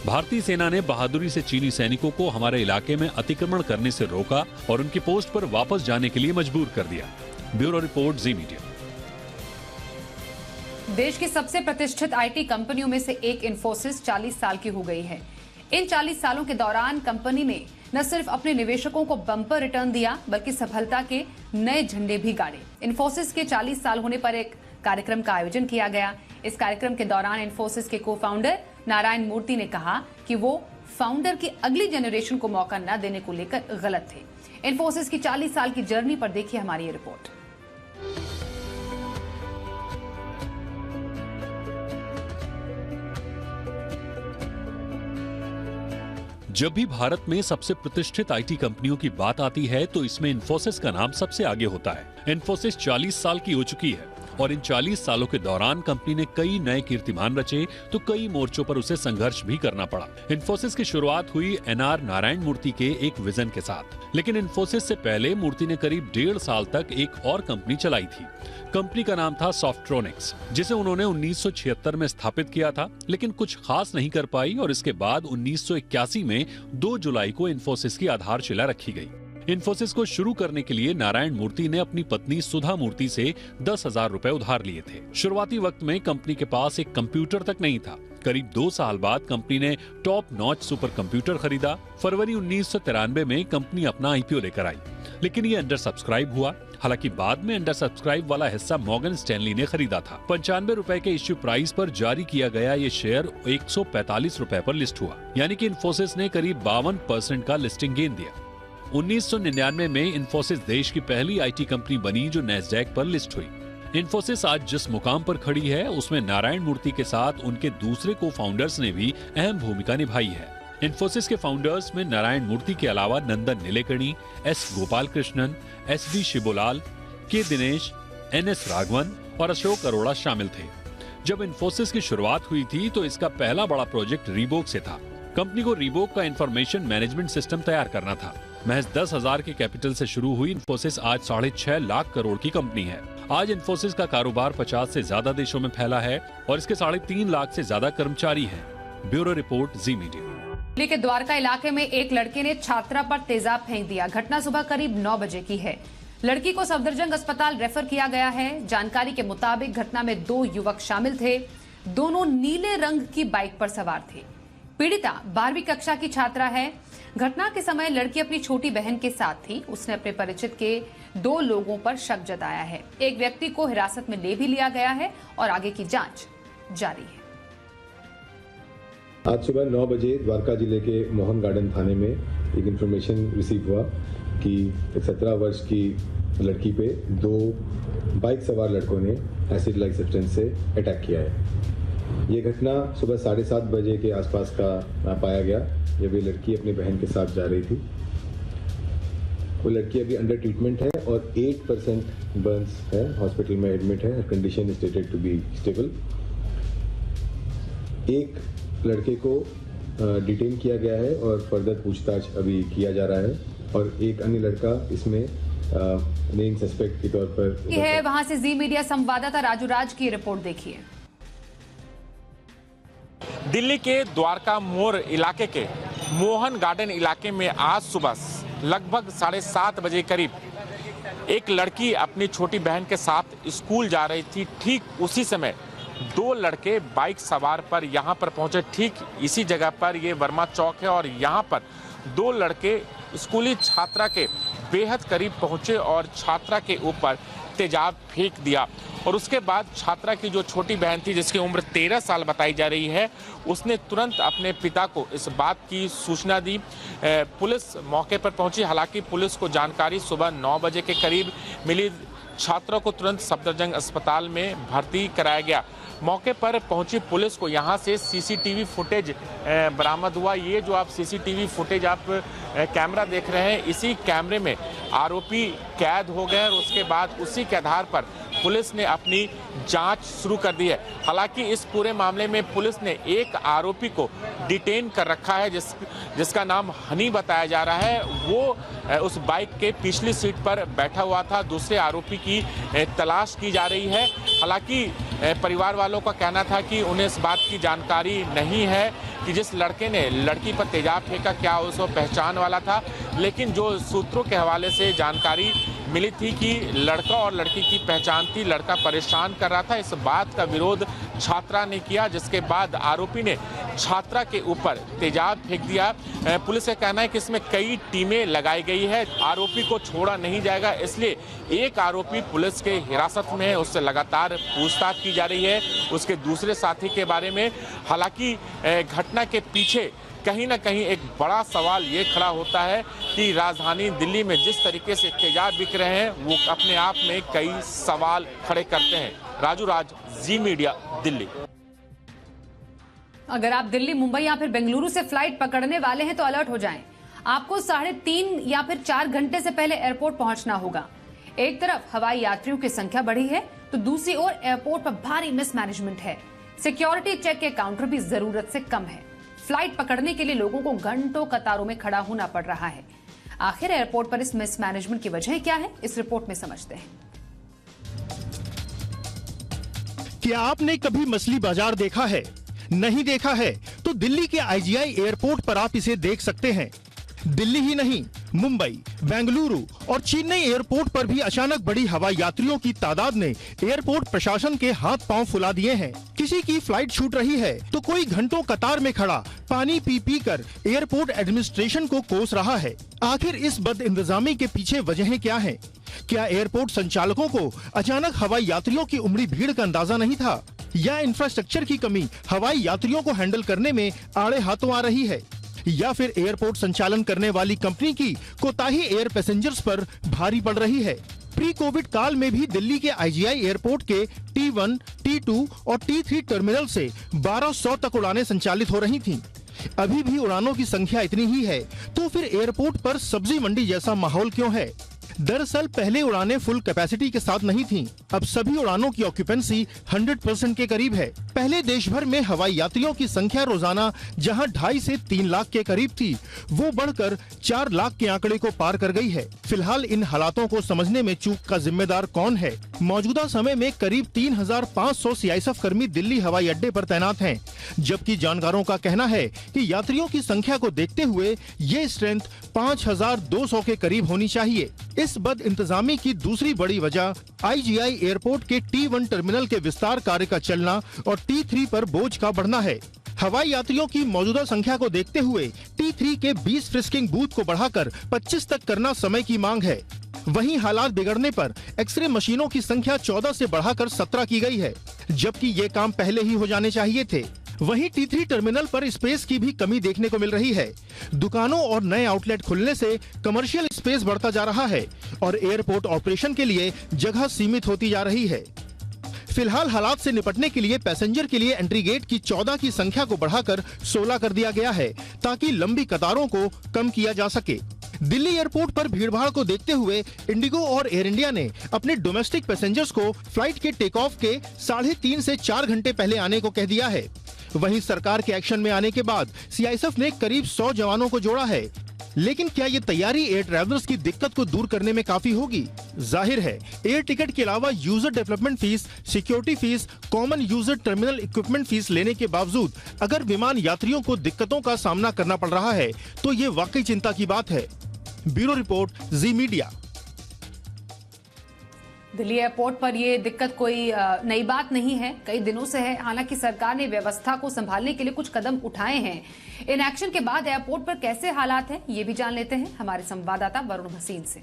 भारतीय सेना ने बहादुरी से चीनी सैनिकों को हमारे इलाके में अतिक्रमण करने से रोका और उनकी पोस्ट पर वापस जाने के लिए मजबूर कर दिया। ब्यूरो रिपोर्ट, जी मीडिया। देश की सबसे प्रतिष्ठित आईटी कंपनियों में से एक इंफोसिस 40 साल की हो गई है। इन 40 सालों के दौरान कंपनी ने न सिर्फ अपने निवेशकों को बम्पर रिटर्न दिया, बल्कि सफलता के नए झंडे भी गाड़े। इंफोसिस के 40 साल होने पर एक कार्यक्रम का आयोजन किया गया। इस कार्यक्रम के दौरान इंफोसिस के को फाउंडर नारायण मूर्ति ने कहा कि वो फाउंडर की अगली जनरेशन को मौका न देने को लेकर गलत थे। इंफोसिस की 40 साल की जर्नी पर देखिए हमारी ये रिपोर्ट। जब भी भारत में सबसे प्रतिष्ठित आईटी कंपनियों की बात आती है तो इसमें इंफोसिस का नाम सबसे आगे होता है। इंफोसिस 40 साल की हो चुकी है और इन 40 सालों के दौरान कंपनी ने कई नए कीर्तिमान रचे, तो कई मोर्चों पर उसे संघर्ष भी करना पड़ा। इंफोसिस की शुरुआत हुई एनआर नारायण मूर्ति के एक विजन के साथ, लेकिन इंफोसिस से पहले मूर्ति ने करीब 1.5 साल तक एक और कंपनी चलाई थी। कंपनी का नाम था सॉफ्ट्रोनिक्स, जिसे उन्होंने 1976 में स्थापित किया था, लेकिन कुछ खास नहीं कर पाई और इसके बाद 1981 में 2 जुलाई को इंफोसिस की आधारशिला रखी गई। इंफोसिस को शुरू करने के लिए नारायण मूर्ति ने अपनी पत्नी सुधा मूर्ति से 10,000 रुपए उधार लिए थे। शुरुआती वक्त में कंपनी के पास एक कंप्यूटर तक नहीं था करीब 2 साल बाद कंपनी ने टॉप नॉच सुपर कंप्यूटर खरीदा। फरवरी 1993 में कंपनी अपना आईपीओ लेकर आई, लेकिन ये अंडर सब्सक्राइब हुआ। हालांकि बाद में अंडर सब्सक्राइब वाला हिस्सा मॉर्गन स्टैनली ने खरीदा था। 95 रुपए के इश्यू प्राइस पर जारी किया गया ये शेयर 145 रुपए पर लिस्ट हुआ, यानी कि इन्फोसिस ने करीब 52% का लिस्टिंग गेन दिया। 1999 में इन्फोसिस देश की पहली आईटी कंपनी बनी जो नैस्डैक पर लिस्ट हुई। इन्फोसिस आज जिस मुकाम पर खड़ी है उसमें नारायण मूर्ति के साथ उनके दूसरे को फाउंडर्स ने भी अहम भूमिका निभाई है। इन्फोसिस के फाउंडर्स में नारायण मूर्ति के अलावा Nandan Nilekani, S Gopalakrishnan, S D Shibulal, K Dinesh, NS Raghavan और अशोक अरोड़ा शामिल थे। जब इन्फोसिस की शुरुआत हुई थी तो इसका पहला बड़ा प्रोजेक्ट रीबॉक से था। कंपनी को रीबॉक का इंफॉर्मेशन मैनेजमेंट सिस्टम तैयार करना था। महज 10,000 के कैपिटल से शुरू हुई इन्फोसिस आज 6.5 लाख करोड़ की कंपनी है। आज इन्फोसिस का कारोबार 50 से ज्यादा देशों में फैला है और इसके 3.5 लाख से ज्यादा कर्मचारी हैं। ब्यूरो रिपोर्ट, जी मीडिया। दिल्ली के द्वारका इलाके में एक लड़के ने छात्रा पर तेजाब फेंक दिया। घटना सुबह करीब 9 बजे की है। लड़की को सफदरजंग अस्पताल रेफर किया गया है। जानकारी के मुताबिक घटना में 2 युवक शामिल थे। दोनों नीले रंग की बाइक पर सवार थे। पीड़िता 12वीं कक्षा की छात्रा है। घटना के समय लड़की अपनी छोटी बहन के साथ थी। उसने अपने परिचित के 2 लोगों पर शक जताया है। एक व्यक्ति को हिरासत में ले भी लिया गया है और आगे की जांच जारी है। आज सुबह 9 बजे द्वारका जिले के मोहन गार्डन थाने में एक इन्फॉर्मेशन रिसीव हुआ कि एक 17 वर्ष की लड़की पे 2 बाइक सवार लड़कों ने एसिड लाइक सब्सटेंस से अटैक किया है। ये घटना सुबह 7:30 बजे के आसपास का पाया गया, जब ये लड़की अपनी बहन के साथ जा रही थी। वो लड़की अभी अंडर ट्रीटमेंट है और 8% बर्न्स है, हॉस्पिटल में एडमिट है। Condition is stated to be stable. एक लड़के को डिटेन किया गया है और फर्दर पूछताछ अभी किया जा रहा है और एक अन्य लड़का इसमें मेन सस्पेक्ट के तौर पर है। वहां से जी मीडिया संवाददाता राजू राज की रिपोर्ट देखिए। दिल्ली के द्वारका मोड़ इलाके के मोहन गार्डन इलाके में आज सुबह लगभग 7:30 बजे करीब एक लड़की अपनी छोटी बहन के साथ स्कूल जा रही थी। ठीक उसी समय 2 लड़के बाइक सवार पर यहाँ पर पहुंचे। ठीक इसी जगह पर ये वर्मा चौक है और यहाँ पर 2 लड़के स्कूली छात्रा के बेहद करीब पहुंचे और छात्रा के ऊपर तेजाब फेंक दिया। और उसके बाद छात्रा की जो छोटी बहन थी, जिसकी उम्र 13 साल बताई जा रही है, उसने तुरंत अपने पिता को इस बात की सूचना दी। पुलिस मौके पर पहुंची। हालांकि पुलिस को जानकारी सुबह 9 बजे के करीब मिली। छात्रों को तुरंत सफदरजंग अस्पताल में भर्ती कराया गया। मौके पर पहुंची पुलिस को यहाँ से सीसीटीवी फुटेज बरामद हुआ। ये जो आप सीसीटीवी फुटेज आप कैमरा देख रहे हैं, इसी कैमरे में आरोपी कैद हो गए और उसके बाद उसी के आधार पर पुलिस ने अपनी जांच शुरू कर दी है। हालांकि इस पूरे मामले में पुलिस ने एक आरोपी को डिटेन कर रखा है, जिसका नाम हनी बताया जा रहा है। वो उस बाइक के पिछली सीट पर बैठा हुआ था। दूसरे आरोपी की तलाश की जा रही है। हालांकि परिवार वालों का कहना था कि उन्हें इस बात की जानकारी नहीं है कि जिस लड़के ने लड़की पर तेजाब फेंका क्या उसको पहचान वाला था। लेकिन जो सूत्रों के हवाले से जानकारी मिली थी कि लड़का और लड़की की पहचान थी। लड़का परेशान कर रहा था। इस बात का विरोध छात्रा ने किया, जिसके बाद आरोपी ने छात्रा के ऊपर तेजाब फेंक दिया। पुलिस का कहना है कि इसमें कई टीमें लगाई गई है। आरोपी को छोड़ा नहीं जाएगा, इसलिए एक आरोपी पुलिस के हिरासत में है। उससे लगातार पूछताछ की जा रही है उसके दूसरे साथी के बारे में। हालांकि घटना के पीछे कहीं ना कहीं एक बड़ा सवाल ये खड़ा होता है कि राजधानी दिल्ली में जिस तरीके से तेजाब बिक रहे हैं, वो अपने आप में कई सवाल खड़े करते हैं। राजू राज, जी मीडिया, दिल्ली। अगर आप दिल्ली, मुंबई या फिर बेंगलुरु से फ्लाइट पकड़ने वाले हैं तो अलर्ट हो जाएं। आपको 3.5 या फिर 4 घंटे से पहले एयरपोर्ट पहुंचना होगा। एक तरफ हवाई यात्रियों की संख्या बढ़ी है तो दूसरी ओर एयरपोर्ट पर भारी मिसमैनेजमेंट है। सिक्योरिटी चेक के काउंटर भी जरूरत से कम है। फ्लाइट पकड़ने के लिए लोगों को घंटों कतारों में खड़ा होना पड़ रहा है। आखिर एयरपोर्ट पर इस मिसमैनेजमेंट की वजह क्या है, इस रिपोर्ट में समझते हैं। क्या आपने कभी मछली बाजार देखा है? नहीं देखा है तो दिल्ली के आईजीआई एयरपोर्ट पर आप इसे देख सकते हैं। दिल्ली ही नहीं, मुंबई, बेंगलुरु और चेन्नई एयरपोर्ट पर भी अचानक बढ़ी हवाई यात्रियों की तादाद ने एयरपोर्ट प्रशासन के हाथ पांव फुला दिए हैं। किसी की फ्लाइट छूट रही है तो कोई घंटों कतार में खड़ा पानी पी कर एयरपोर्ट एडमिनिस्ट्रेशन को कोस रहा है। आखिर इस बदइंतजामी के पीछे वजहें क्या हैं? क्या एयरपोर्ट संचालकों को अचानक हवाई यात्रियों की उमड़ी भीड़ का अंदाजा नहीं था, या इंफ्रास्ट्रक्चर की कमी हवाई यात्रियों को हैंडल करने में आड़े हाथों आ रही है, या फिर एयरपोर्ट संचालन करने वाली कंपनी की कोताही एयर पैसेंजर्स पर भारी पड़ रही है? प्री कोविड काल में भी दिल्ली के आईजीआई एयरपोर्ट के T1, T2 और T3 टर्मिनल से 1200 तक उड़ानें संचालित हो रही थीं। अभी भी उड़ानों की संख्या इतनी ही है तो फिर एयरपोर्ट पर सब्जी मंडी जैसा माहौल क्यों है? दरअसल पहले उड़ानें फुल कैपेसिटी के साथ नहीं थीं। अब सभी उड़ानों की ऑक्यूपेंसी 100% के करीब है। पहले देश भर में हवाई यात्रियों की संख्या रोजाना जहां 2.5 से 3 लाख के करीब थी, वो बढ़कर 4 लाख के आंकड़े को पार कर गई है। फिलहाल इन हालातों को समझने में चूक का जिम्मेदार कौन है? मौजूदा समय में करीब 3500 सीआईएसएफ कर्मी दिल्ली हवाई अड्डे पर तैनात हैं, जबकि जानकारों का कहना है कि यात्रियों की संख्या को देखते हुए ये स्ट्रेंथ 5200 के करीब होनी चाहिए। इस बद इंतजामी की दूसरी बड़ी वजह आईजीआई एयरपोर्ट के T1 टर्मिनल के विस्तार कार्य का चलना और T3 पर बोझ का बढ़ना है। हवाई यात्रियों की मौजूदा संख्या को देखते हुए T3 के 20 फ्रिस्किंग बूथ को बढ़ाकर 25 तक करना समय की मांग है। वहीं हालात बिगड़ने पर एक्सरे मशीनों की संख्या 14 से बढ़ाकर 17 की गई है, जबकि ये काम पहले ही हो जाने चाहिए थे। वहीं T3 टर्मिनल पर स्पेस की भी कमी देखने को मिल रही है। दुकानों और नए आउटलेट खुलने से कमर्शियल स्पेस बढ़ता जा रहा है और एयरपोर्ट ऑपरेशन के लिए जगह सीमित होती जा रही है। फिलहाल हालात से निपटने के लिए पैसेंजर के लिए एंट्री गेट की 14 की संख्या को बढ़ाकर 16 कर दिया गया है, ताकि लंबी कतारों को कम किया जा सके। दिल्ली एयरपोर्ट पर भीड़भाड़ को देखते हुए इंडिगो और एयर इंडिया ने अपने डोमेस्टिक पैसेंजर्स को फ्लाइट के टेक ऑफ के 3.5 से 4 घंटे पहले आने को कह दिया है। वहीं सरकार के एक्शन में आने के बाद सीआईएसएफ ने करीब 100 जवानों को जोड़ा है। लेकिन क्या ये तैयारी एयर ट्रैवलर्स की दिक्कत को दूर करने में काफी होगी? जाहिर है, एयर टिकट के अलावा user development fees, security fees, common user terminal equipment fees लेने के बावजूद अगर विमान यात्रियों को दिक्कतों का सामना करना पड़ रहा है तो ये वाकई चिंता की बात है। ब्यूरो रिपोर्ट, जी मीडिया। दिल्ली एयरपोर्ट पर ये दिक्कत कोई नई बात नहीं है, कई दिनों से है। हालांकि सरकार ने व्यवस्था को संभालने के लिए कुछ कदम उठाए हैं। इन एक्शन के बाद एयरपोर्ट पर कैसे हालात हैं, ये भी जान लेते हैं हमारे संवाददाता वरुण भसीन से।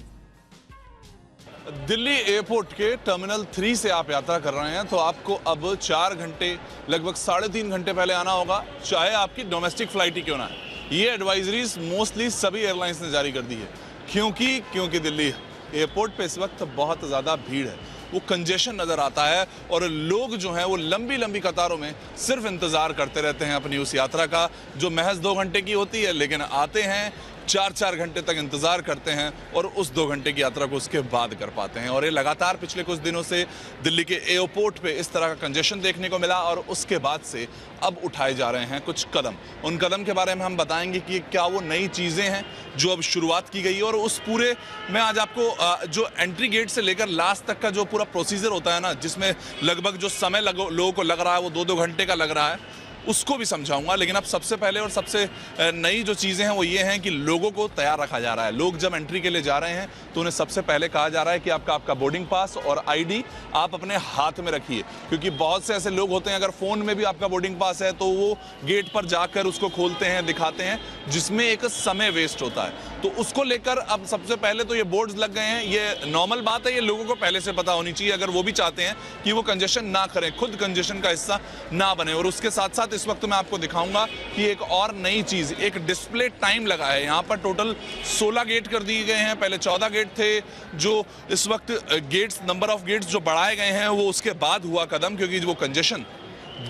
दिल्ली एयरपोर्ट के टर्मिनल 3 से आप यात्रा कर रहे हैं तो आपको अब 4 घंटे, लगभग 3.5 घंटे पहले आना होगा, चाहे आपकी डोमेस्टिक फ्लाइट ही क्यों ना है। ये एडवाइजरीज मोस्टली सभी एयरलाइंस ने जारी कर दी है। क्योंकि दिल्ली एयरपोर्ट पे इस वक्त बहुत ज़्यादा भीड़ है, वो कंजेशन नज़र आता है और लोग जो हैं वो लंबी लंबी कतारों में सिर्फ इंतज़ार करते रहते हैं अपनी उस यात्रा का, जो महज 2 घंटे की होती है, लेकिन आते हैं 4-4 घंटे तक इंतज़ार करते हैं और उस 2 घंटे की यात्रा को उसके बाद कर पाते हैं। और ये लगातार पिछले कुछ दिनों से दिल्ली के एयरपोर्ट पे इस तरह का कंजेशन देखने को मिला और उसके बाद से अब उठाए जा रहे हैं कुछ कदम। उन कदम के बारे में हम बताएंगे कि क्या वो नई चीज़ें हैं जो अब शुरुआत की गई है, और उस पूरे में आज आपको जो एंट्री गेट से लेकर लास्ट तक का जो पूरा प्रोसीजर होता है ना, जिसमें लगभग जो समय लोगों को लग रहा है वो 2-2 घंटे का लग रहा है, उसको भी समझाऊंगा। लेकिन अब सबसे पहले और सबसे नई जो चीज़ें हैं वो ये हैं कि लोगों को तैयार रखा जा रहा है। लोग जब एंट्री के लिए जा रहे हैं तो उन्हें सबसे पहले कहा जा रहा है कि आपका बोर्डिंग पास और आईडी आप अपने हाथ में रखिए, क्योंकि बहुत से ऐसे लोग होते हैं, अगर फ़ोन में भी आपका बोर्डिंग पास है तो वो गेट पर जाकर उसको खोलते हैं, दिखाते हैं, जिसमें एक समय वेस्ट होता है। तो उसको लेकर अब सबसे पहले तो ये बोर्ड्स लग गए हैं। ये नॉर्मल बात है, ये लोगों को पहले से पता होनी चाहिए, अगर वो भी चाहते हैं कि वो कंजेशन ना करें, खुद कंजेशन का हिस्सा ना बने। और उसके साथ साथ इस वक्त मैं आपको दिखाऊंगा कि एक और नई चीज, एक डिस्प्ले टाइम लगा है। यहाँ पर टोटल 16 गेट कर दिए गए हैं, पहले 14 गेट थे। जो इस वक्त गेट्स, नंबर ऑफ गेट्स जो बढ़ाए गए हैं वो उसके बाद हुआ कदम, क्योंकि वो कंजेशन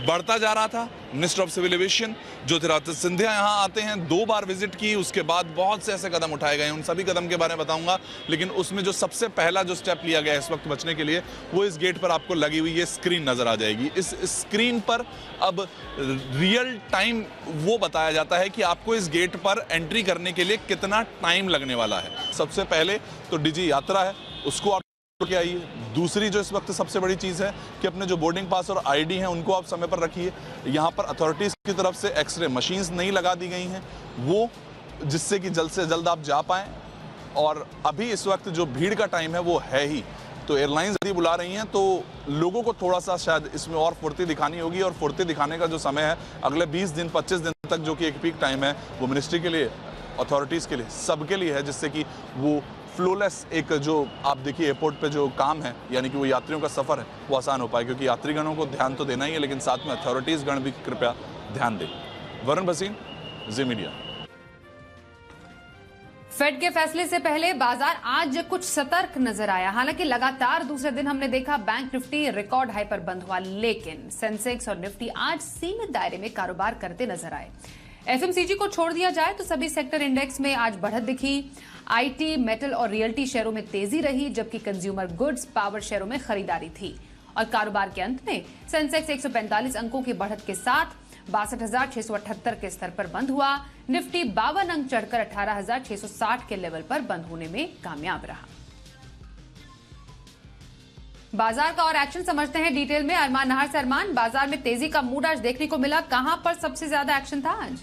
बढ़ता जा रहा था। Minister of civil aviation Jyotiraditya Scindia यहाँ आते हैं, 2 बार विजिट की, उसके बाद बहुत से ऐसे कदम उठाए गए हैं, उन सभी कदम के बारे में बताऊंगा। लेकिन उसमें जो सबसे पहला जो स्टेप लिया गया है इस वक्त बचने के लिए, वो इस गेट पर आपको लगी हुई ये स्क्रीन नजर आ जाएगी। इस स्क्रीन पर अब रियल टाइम वो बताया जाता है कि आपको इस गेट पर एंट्री करने के लिए कितना टाइम लगने वाला है। सबसे पहले तो डिजी यात्रा है, उसको आप के आइए। दूसरी जो इस वक्त सबसे बड़ी चीज़ है कि अपने जो बोर्डिंग पास और आईडी हैं उनको आप समय पर रखिए। यहाँ पर अथॉरिटीज़ की तरफ से एक्सरे मशीन्स नहीं लगा दी गई हैं, वो जिससे कि जल्द से जल्द आप जा पाएँ। और अभी इस वक्त जो भीड़ का टाइम है वो है ही, तो एयरलाइंस यदि बुला रही हैं तो लोगों को थोड़ा सा शायद इसमें और फुर्ती दिखानी होगी, और फुर्ती दिखाने का जो समय है अगले 20 दिन 25 दिन तक, जो कि एक पीक टाइम है, वो मिनिस्ट्री के लिए, अथॉरिटीज़ के लिए, सबके लिए है, जिससे कि वो फ्लोलेस एक जो आप देखिए एयरपोर्ट पे जो काम है, यानी कि वो यात्रियों का सफ़र है, वो आसान हो पाए, क्योंकि यात्रीगणों को ध्यान तो देना ही है, लेकिन साथ में अथॉरिटीज़ गण भी कृपया ध्यान दें। वरुण भसीन, जी मीडिया। फेड के फैसले से पहले बाजार आज कुछ सतर्क नजर आया। हालांकि लगातार दूसरे दिन हमने देखा बैंक निफ्टी रिकॉर्ड हाई पर बंद हुआ, लेकिन सेंसेक्स और निफ्टी आज सीमित दायरे में कारोबार करते नजर आए। एफएमसीजी को छोड़ दिया जाए तो सभी सेक्टर इंडेक्स में आज बढ़त दिखी। आईटी, मेटल और रियल्टी शेयरों में तेजी रही, जबकि कंज्यूमर गुड्स, पावर शेयरों में खरीदारी थी। और कारोबार के अंत में सेंसेक्स 145 अंकों की बढ़त के साथ 62,678 के स्तर पर बंद हुआ। निफ्टी 52 अंक चढ़कर 18,660 के लेवल पर बंद होने में कामयाब रहा। बाजार का और एक्शन समझते हैं डिटेल में अरमान नहार से। अरमान, बाजार में तेजी का मूड आज देखने को मिला, कहां पर सबसे ज्यादा एक्शन था आज?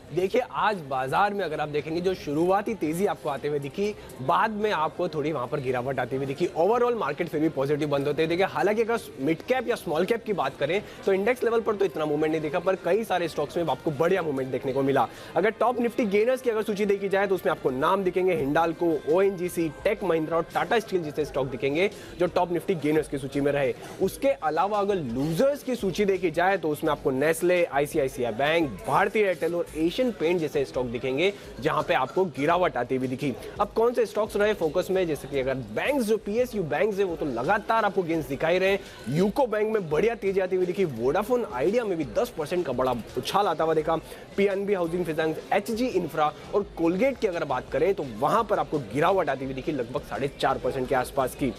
देखिए, आज बाजार में अगर आप देखेंगे जो शुरुआती तेजी आपको आते हुए दिखी, बाद में आपको थोड़ी वहां पर गिरावट आती हुई दिखी। ओवरऑल मार्केट फिर भी पॉजिटिव बंद होते देखिए। हालांकि अगर मिड कैप या स्मॉल कैप की बात करें तो इंडेक्स लेवल पर तो इतना मूवमेंट नहीं दिखा, पर कई सारे स्टॉक्स में आपको बढ़िया मूवमेंट देखने को मिला। अगर टॉप निफ्टी गेनर्स की अगर सूची देखी जाए तो उसमें आपको नाम दिखेंगे हिंडाल्को, ओएनजीसी, टेक महिंद्रा और टाटा स्टील जैसे स्टॉक दिखेंगे जो टॉप निफ्टी गेनर्स की सूची में रहे। उसके अलावा अगर लूजर्स की सूची देखी जाए तो उसमें आपको नेस्ले, आईसीआईसीआई बैंक, भारतीय एयरटेल और एशियन पेंट जैसे स्टॉक दिखेंगे जहां पे आपको गिरावट आती हुई दिखी। अब कौन से स्टॉक्स रहे फोकस में, जैसे कि अगर बैंक्स, जो पीएसयू बैंक्स है वो तो लगातार आपको गेंस दिखाई रहे। यूको बैंक में बढ़िया तेजी आती हुई दिखी। वोडाफोन आइडिया में भी 10% का बड़ा उछाल आता हुआ देखा। PNB housing finance, Hg infra और कोलगेट की अगर बात करें तो वहां पर आपको गिरावट आती हुई दिखी, लगभग 4.5% के आसपास की।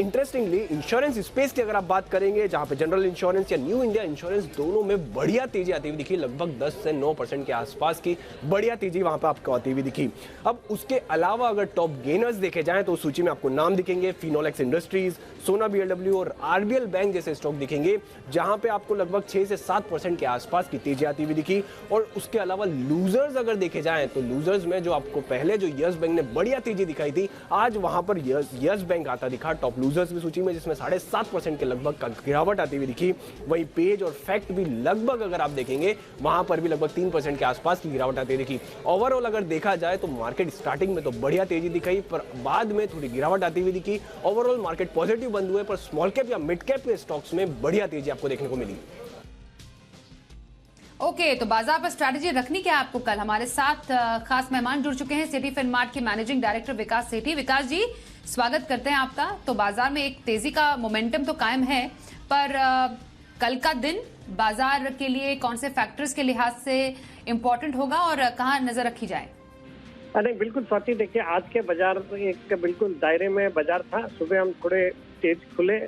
इंटरेस्टिंगली इंश्योरेंस स्पेस की अगर आप बात करेंगे, जहां पे जनरल इंश्योरेंस या न्यू इंडिया इंश्योरेंस दोनों में बढ़िया तेजी आती हुई दिखी, लगभग 10 से 9% के आसपास की बढ़िया तेजी वहां पे आपको आती हुई दिखी। अब उसके अलावा अगर टॉप गेनर्स देखे जाएं तो सूची में आपको नाम दिखेंगे फिनोलेक्स इंडस्ट्रीज, सोना बीएलडब्ल्यू और आरबीएल बैंक जैसे स्टॉक दिखेंगे, जहां पे आपको लगभग 6 से 7% के आसपास की तेजी आती हुई दिखी। और उसके अलावा लूजर्स अगर देखे जाएं तो लूजर्स में जो आपको पहले जो यस बैंक ने बढ़िया तेजी दिखाई थी, आज वहां पर यस बैंक आता दिखा टॉप लूजर्स की सूची में, जिसमें 7.5% के लगभग का गिरावट आती हुई दिखी। वहीं पेज और फैक्ट भी लगभग अगर आप देखेंगे वहां पर भी लगभग 3% के आसपास की गिरावट आती हुई दिखी। ओवरऑल अगर देखा जाए तो मार्केट स्टार्टिंग में तो बढ़िया तेजी दिखाई, पर बाद में थोड़ी गिरावट आती हुई दिखी। ओवरऑल मार्केट पॉजिटिव बंद हुए, पर स्मॉल कैप या मिड कैप के स्टॉक्स में बढ़िया तेजी आपको देखने को मिली। ओके, तो बाजार पर स्ट्रैटेजी रखनी क्या है आपको? कल हमारे साथ खास मेहमान जुड़ चुके हैं, सिटी फिनमार्ट के मैनेजिंग डायरेक्टर विकास सेठी। विकास जी, स्वागत करते हैं आपका। तो बाजार में एक तेजी का मोमेंटम तो कायम है, पर कल का दिन बाजार के लिए कौन से फैक्टर्स के लिहाज से इंपॉर्टेंट होगा और कहां नजर रखी जाए? अरे बिल्कुल स्वाति, देखिए आज के बाजार एक बिल्कुल दायरे में बाजार था। सुबह हम थोड़े तेज खुले,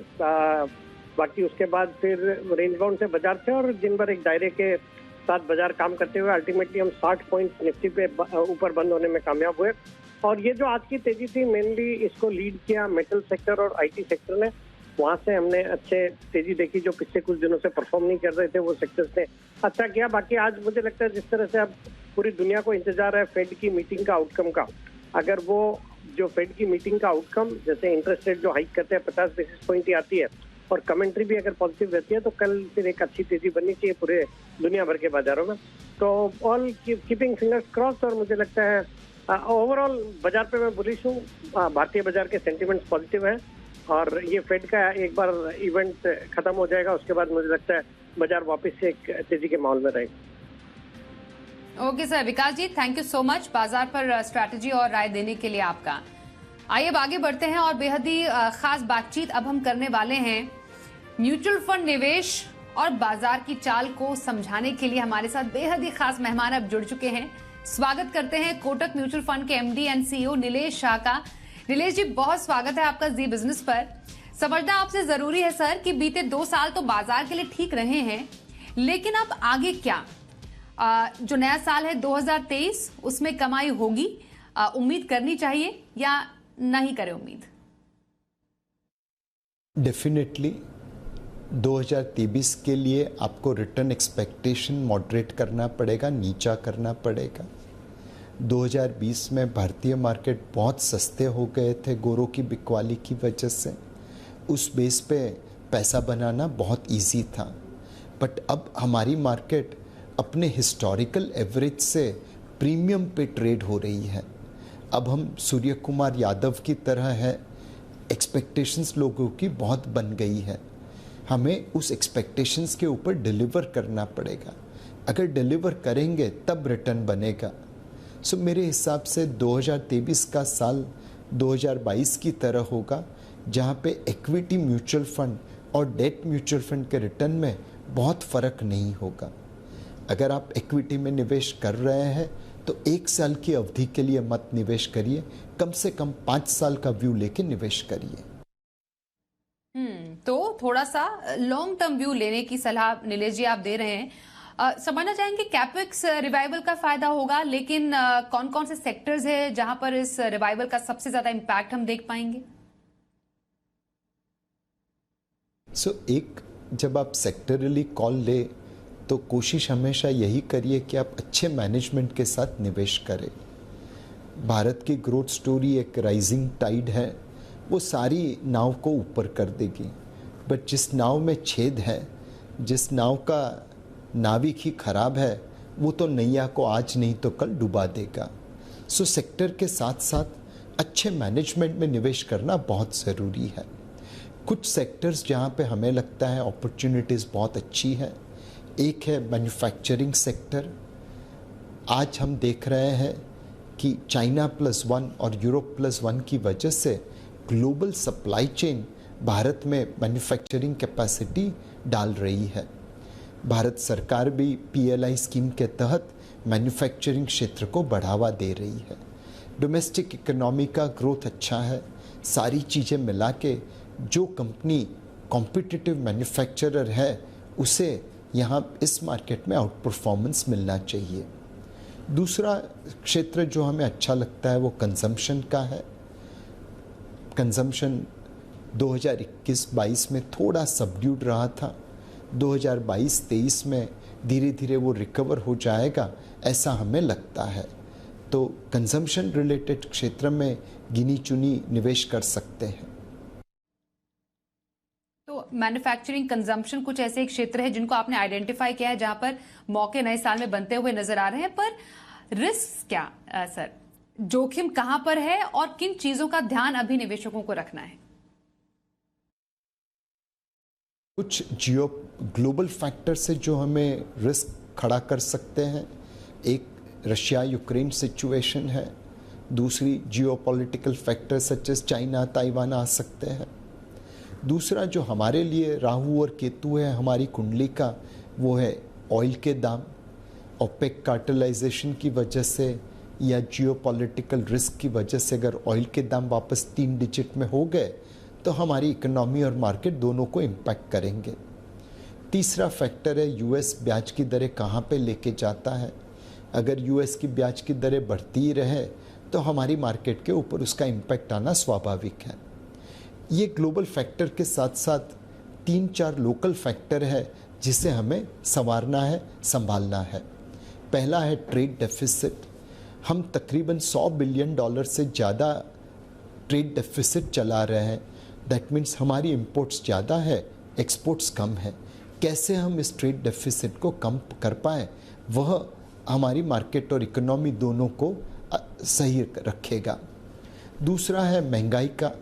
बाकी उसके बाद फिर रेंज बाउंड से बाजार थे और दिन भर एक दायरे के साथ बाजार काम करते हुए अल्टीमेटली हम 60 पॉइंट निफ्टी पे ऊपर बंद होने में कामयाब हुए। और ये जो आज की तेजी थी, मेनली इसको लीड किया मेटल सेक्टर और आईटी सेक्टर ने। वहां से हमने अच्छे तेजी देखी, जो पिछले कुछ दिनों से परफॉर्म नहीं कर रहे थे वो सेक्टर्स ने अच्छा किया। बाकी आज मुझे लगता है जिस तरह से अब पूरी दुनिया को इंतजार है फेड की मीटिंग का आउटकम का, अगर वो जो फेड की मीटिंग का आउटकम, जैसे इंटरेस्ट रेट जो हाइक करते हैं 50 बेसिस पॉइंट ही आती है और कमेंट्री भी अगर पॉजिटिव रहती है, तो कल फिर एक अच्छी तेजी बननी चाहिए पूरे दुनिया भर के बाजारों में। तो ऑल कीपिंग फिंगर्स क्रॉस, और मुझे लगता है ओवरऑल बाजार पे मैं बुलिश हूँ। भारतीय बाजार के सेंटिमेंट्स पॉजिटिव हैं और ये फेड का एक बार इवेंट खत्म हो जाएगा, उसके बाद मुझे लगता है बाजार वापस से एक तेजी के माहौल में रहेगा। Okay sir, Vikas ji thank you so much बाजार पर स्ट्रैटेजी और राय देने के लिए आपका। आइए अब आगे बढ़ते हैं और बेहद ही खास बातचीत अब हम करने वाले हैं। म्यूचुअल फंड निवेश और बाजार की चाल को समझाने के लिए हमारे साथ बेहद ही खास मेहमान अब जुड़ चुके हैं। स्वागत करते हैं कोटक म्यूचुअल फंड के MD and CEO Nilesh Shah का। नीलेश जी, बहुत स्वागत है आपका जी बिजनेस पर। समझना आपसे जरूरी है सर कि बीते 2 साल तो बाजार के लिए ठीक रहे हैं, लेकिन अब आगे क्या? जो नया साल है 2023, उसमें कमाई होगी, उम्मीद करनी चाहिए या नहीं करें उम्मीद? डेफिनेटली 2023 के लिए आपको रिटर्न एक्सपेक्टेशन मॉडरेट करना पड़ेगा, नीचा करना पड़ेगा। 2020 में भारतीय मार्केट बहुत सस्ते हो गए थे गोरों की बिकवाली की वजह से। उस बेस पे पैसा बनाना बहुत इजी था, बट अब हमारी मार्केट अपने हिस्टोरिकल एवरेज से प्रीमियम पे ट्रेड हो रही है। अब हम सूर्य कुमार यादव की तरह है, एक्सपेक्टेशंस लोगों की बहुत बन गई है। हमें उस एक्सपेक्टेशंस के ऊपर डिलीवर करना पड़ेगा। अगर डिलीवर करेंगे तब रिटर्न बनेगा। सो मेरे हिसाब से 2023 का साल 2022 की तरह होगा, जहाँ पे इक्विटी म्यूचुअल फंड और डेट म्यूचुअल फंड के रिटर्न में बहुत फ़र्क नहीं होगा। अगर आप इक्विटी में निवेश कर रहे हैं तो 1 साल की अवधि के लिए मत निवेश करिए, कम से कम 5 साल का व्यू लेके निवेश करिए। तो थोड़ा सा लॉन्ग टर्म व्यू लेने की सलाह नीलेश जी आप दे रहे हैं। समझना चाहेंगे कैपेक्स रिवाइवल का फायदा होगा, लेकिन कौन कौन से सेक्टर्स हैं जहां पर इस रिवाइवल का सबसे ज्यादा इंपैक्ट हम देख पाएंगे? एक जब आप सेक्टरली कॉल ले तो कोशिश हमेशा यही करिए कि आप अच्छे मैनेजमेंट के साथ निवेश करें। भारत की ग्रोथ स्टोरी एक राइजिंग टाइड है, वो सारी नाव को ऊपर कर देगी, बट जिस नाव में छेद है, जिस नाव का नाविक ही खराब है, वो तो नैया को आज नहीं तो कल डुबा देगा। सेक्टर के साथ साथ अच्छे मैनेजमेंट में निवेश करना बहुत ज़रूरी है। कुछ सेक्टर्स जहाँ पे हमें लगता है अपॉर्चुनिटीज़ बहुत अच्छी है, एक है मैन्युफैक्चरिंग सेक्टर। आज हम देख रहे हैं कि चाइना +1 और यूरोप +1 की वजह से ग्लोबल सप्लाई चेन भारत में मैन्युफैक्चरिंग कैपेसिटी डाल रही है। भारत सरकार भी PLI स्कीम के तहत मैन्युफैक्चरिंग क्षेत्र को बढ़ावा दे रही है। डोमेस्टिक इकोनॉमी का ग्रोथ अच्छा है। सारी चीज़ें मिला के जो कंपनी कॉम्पिटिटिव मैन्युफैक्चरर है उसे यहाँ इस मार्केट में आउट परफॉर्मेंस मिलना चाहिए। दूसरा क्षेत्र जो हमें अच्छा लगता है वो कंजम्पशन का है। कंजम्पशन 2021-22 में थोड़ा सबड्यूड रहा था, 2022-23 में धीरे धीरे वो रिकवर हो जाएगा ऐसा हमें लगता है। तो कंजम्पशन रिलेटेड क्षेत्र में गिनी चुनी निवेश कर सकते हैं। तो मैन्युफैक्चरिंग कंजम्पशन कुछ ऐसे क्षेत्र है जिनको आपने आइडेंटिफाई किया है जहां पर मौके नए साल में बनते हुए नजर आ रहे हैं, पर रिस्क क्या सर, जोखिम कहां पर है और किन चीजों का ध्यान अभी निवेशकों को रखना है? कुछ जियो ग्लोबल फैक्टर से जो हमें रिस्क खड़ा कर सकते हैं, एक रशिया यूक्रेन सिचुएशन है, दूसरी geopolitical factor such as China Taiwan आ सकते हैं। दूसरा जो हमारे लिए राहु और केतु है हमारी कुंडली का, वो है ऑयल के दाम। ओपेक कार्टेलाइजेशन की वजह से या जियोपॉलिटिकल रिस्क की वजह से अगर ऑयल के दाम वापस 3 डिजिट में हो गए तो हमारी इकोनॉमी और मार्केट दोनों को इम्पैक्ट करेंगे। तीसरा फैक्टर है यूएस ब्याज की दरें कहाँ पे लेके जाता है। अगर यूएस की ब्याज की दरें बढ़ती ही रहे तो हमारी मार्केट के ऊपर उसका इम्पैक्ट आना स्वाभाविक है। ये ग्लोबल फैक्टर के साथ साथ 3-4 लोकल फैक्टर है जिसे हमें संवारना है, संभालना है। पहला है ट्रेड डेफिसिट। हम तकरीबन $100 बिलियन से ज़्यादा ट्रेड डेफिसिट चला रहे हैं। दैट मीन्स हमारी इंपोर्ट्स ज़्यादा है, एक्सपोर्ट्स कम है। कैसे हम इस ट्रेड डेफिसिट को कम कर पाएँ, वह हमारी मार्केट और इकोनॉमी दोनों को सही रखेगा। दूसरा है महंगाई का।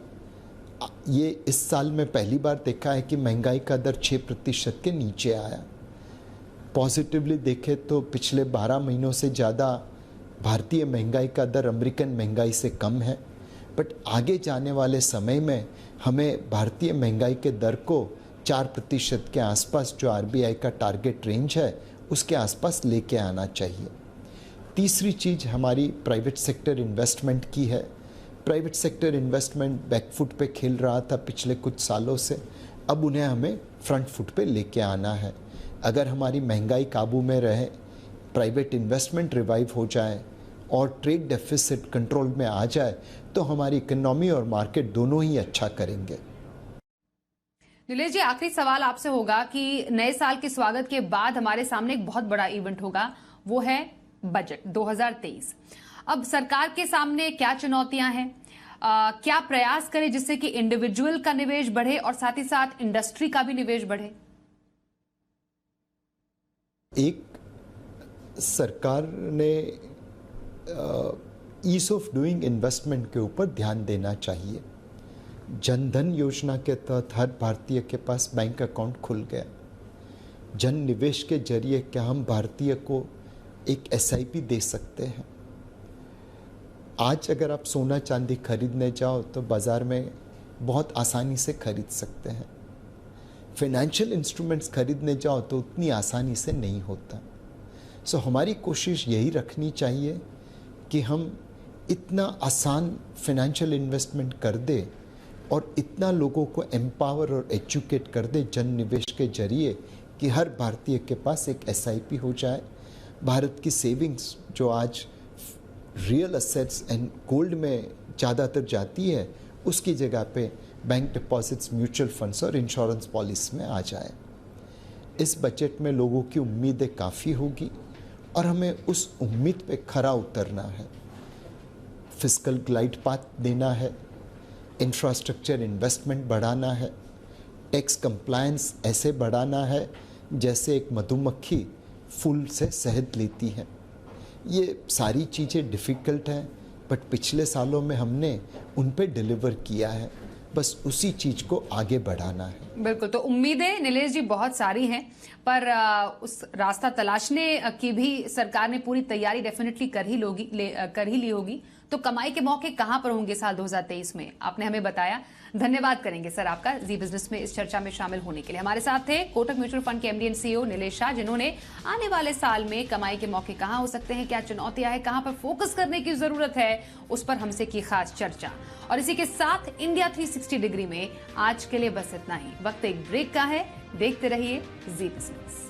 ये इस साल में पहली बार देखा है कि महंगाई का दर 6% के नीचे आया। पॉजिटिवली देखें तो पिछले 12 महीनों से ज़्यादा भारतीय महंगाई का दर अमेरिकन महंगाई से कम है, बट आगे जाने वाले समय में हमें भारतीय महंगाई के दर को 4% के आसपास, जो RBI का टारगेट रेंज है, उसके आसपास लेके आना चाहिए। तीसरी चीज़ हमारी प्राइवेट सेक्टर इन्वेस्टमेंट की है। प्राइवेट सेक्टर इन्वेस्टमेंट बैकफुट पे खेल रहा था पिछले कुछ सालों से, अब उन्हें हमें फ्रंट फुट पे लेके आना है। अगर हमारी महंगाई काबू में रहे, प्राइवेट इन्वेस्टमेंट रिवाइव हो जाए और ट्रेड डेफिसिट कंट्रोल में आ जाए तो हमारी इकोनॉमी और मार्केट दोनों ही अच्छा करेंगे। नीलेश जी, आखिरी सवाल आपसे होगा कि नए साल के स्वागत के बाद हमारे सामने एक बहुत बड़ा इवेंट होगा, वो है बजट 2023। अब सरकार के सामने क्या चुनौतियां हैं, क्या प्रयास करें जिससे कि इंडिविजुअल का निवेश बढ़े और साथ ही साथ इंडस्ट्री का भी निवेश बढ़े? एक सरकार ने ईज ऑफ डूइंग इन्वेस्टमेंट के ऊपर ध्यान देना चाहिए। जनधन योजना के तहत हर भारतीय के पास बैंक अकाउंट खुल गया। जन निवेश के जरिए क्या हम भारतीय को एक SIP दे सकते हैं? आज अगर आप सोना चांदी खरीदने जाओ तो बाज़ार में बहुत आसानी से खरीद सकते हैं। फाइनेंशियल इंस्ट्रूमेंट्स खरीदने जाओ तो उतनी आसानी से नहीं होता। सो हमारी कोशिश यही रखनी चाहिए कि हम इतना आसान फाइनेंशियल इन्वेस्टमेंट कर दे और इतना लोगों को एम्पावर और एजुकेट कर दे जन निवेश के जरिए कि हर भारतीय के पास एक SIP हो जाए। भारत की सेविंग्स जो आज रियल असेट्स एंड गोल्ड में ज़्यादातर जाती है, उसकी जगह पे बैंक डिपॉजिट्स, म्यूचुअल फंड्स और इंश्योरेंस पॉलिसी में आ जाए। इस बजट में लोगों की उम्मीदें काफ़ी होगी और हमें उस उम्मीद पे खरा उतरना है। फिस्कल ग्लाइड पाथ देना है, इंफ्रास्ट्रक्चर इन्वेस्टमेंट बढ़ाना है, टैक्स कंप्लायंस ऐसे बढ़ाना है जैसे एक मधुमक्खी फूल से शहद लेती है। ये सारी चीज़ें डिफ़िकल्ट हैं, बट पिछले सालों में हमने उन पे डिलीवर किया है। बस उसी चीज़ को आगे बढ़ाना है। बिल्कुल, तो उम्मीदें नीलेश जी बहुत सारी हैं, पर उस रास्ता तलाशने की भी सरकार ने पूरी तैयारी डेफिनेटली कर ही ली होगी। तो कमाई के मौके कहां पर होंगे साल 2023 में, आपने हमें बताया। धन्यवाद करेंगे सर आपका जी बिजनेस में इस चर्चा में शामिल होने के लिए। हमारे साथ थे कोटक म्यूचुअल फंड के MD and CEO Nilesh Shah, जिन्होंने आने वाले साल में कमाई के मौके कहां हो सकते हैं, क्या चुनौतियां हैं, कहां पर फोकस करने की जरूरत है, उस पर हमसे की खास चर्चा। और इसी के साथ इंडिया 360 डिग्री में आज के लिए बस इतना ही। वक्त एक ब्रेक का है, देखते रहिए जी बिजनेस।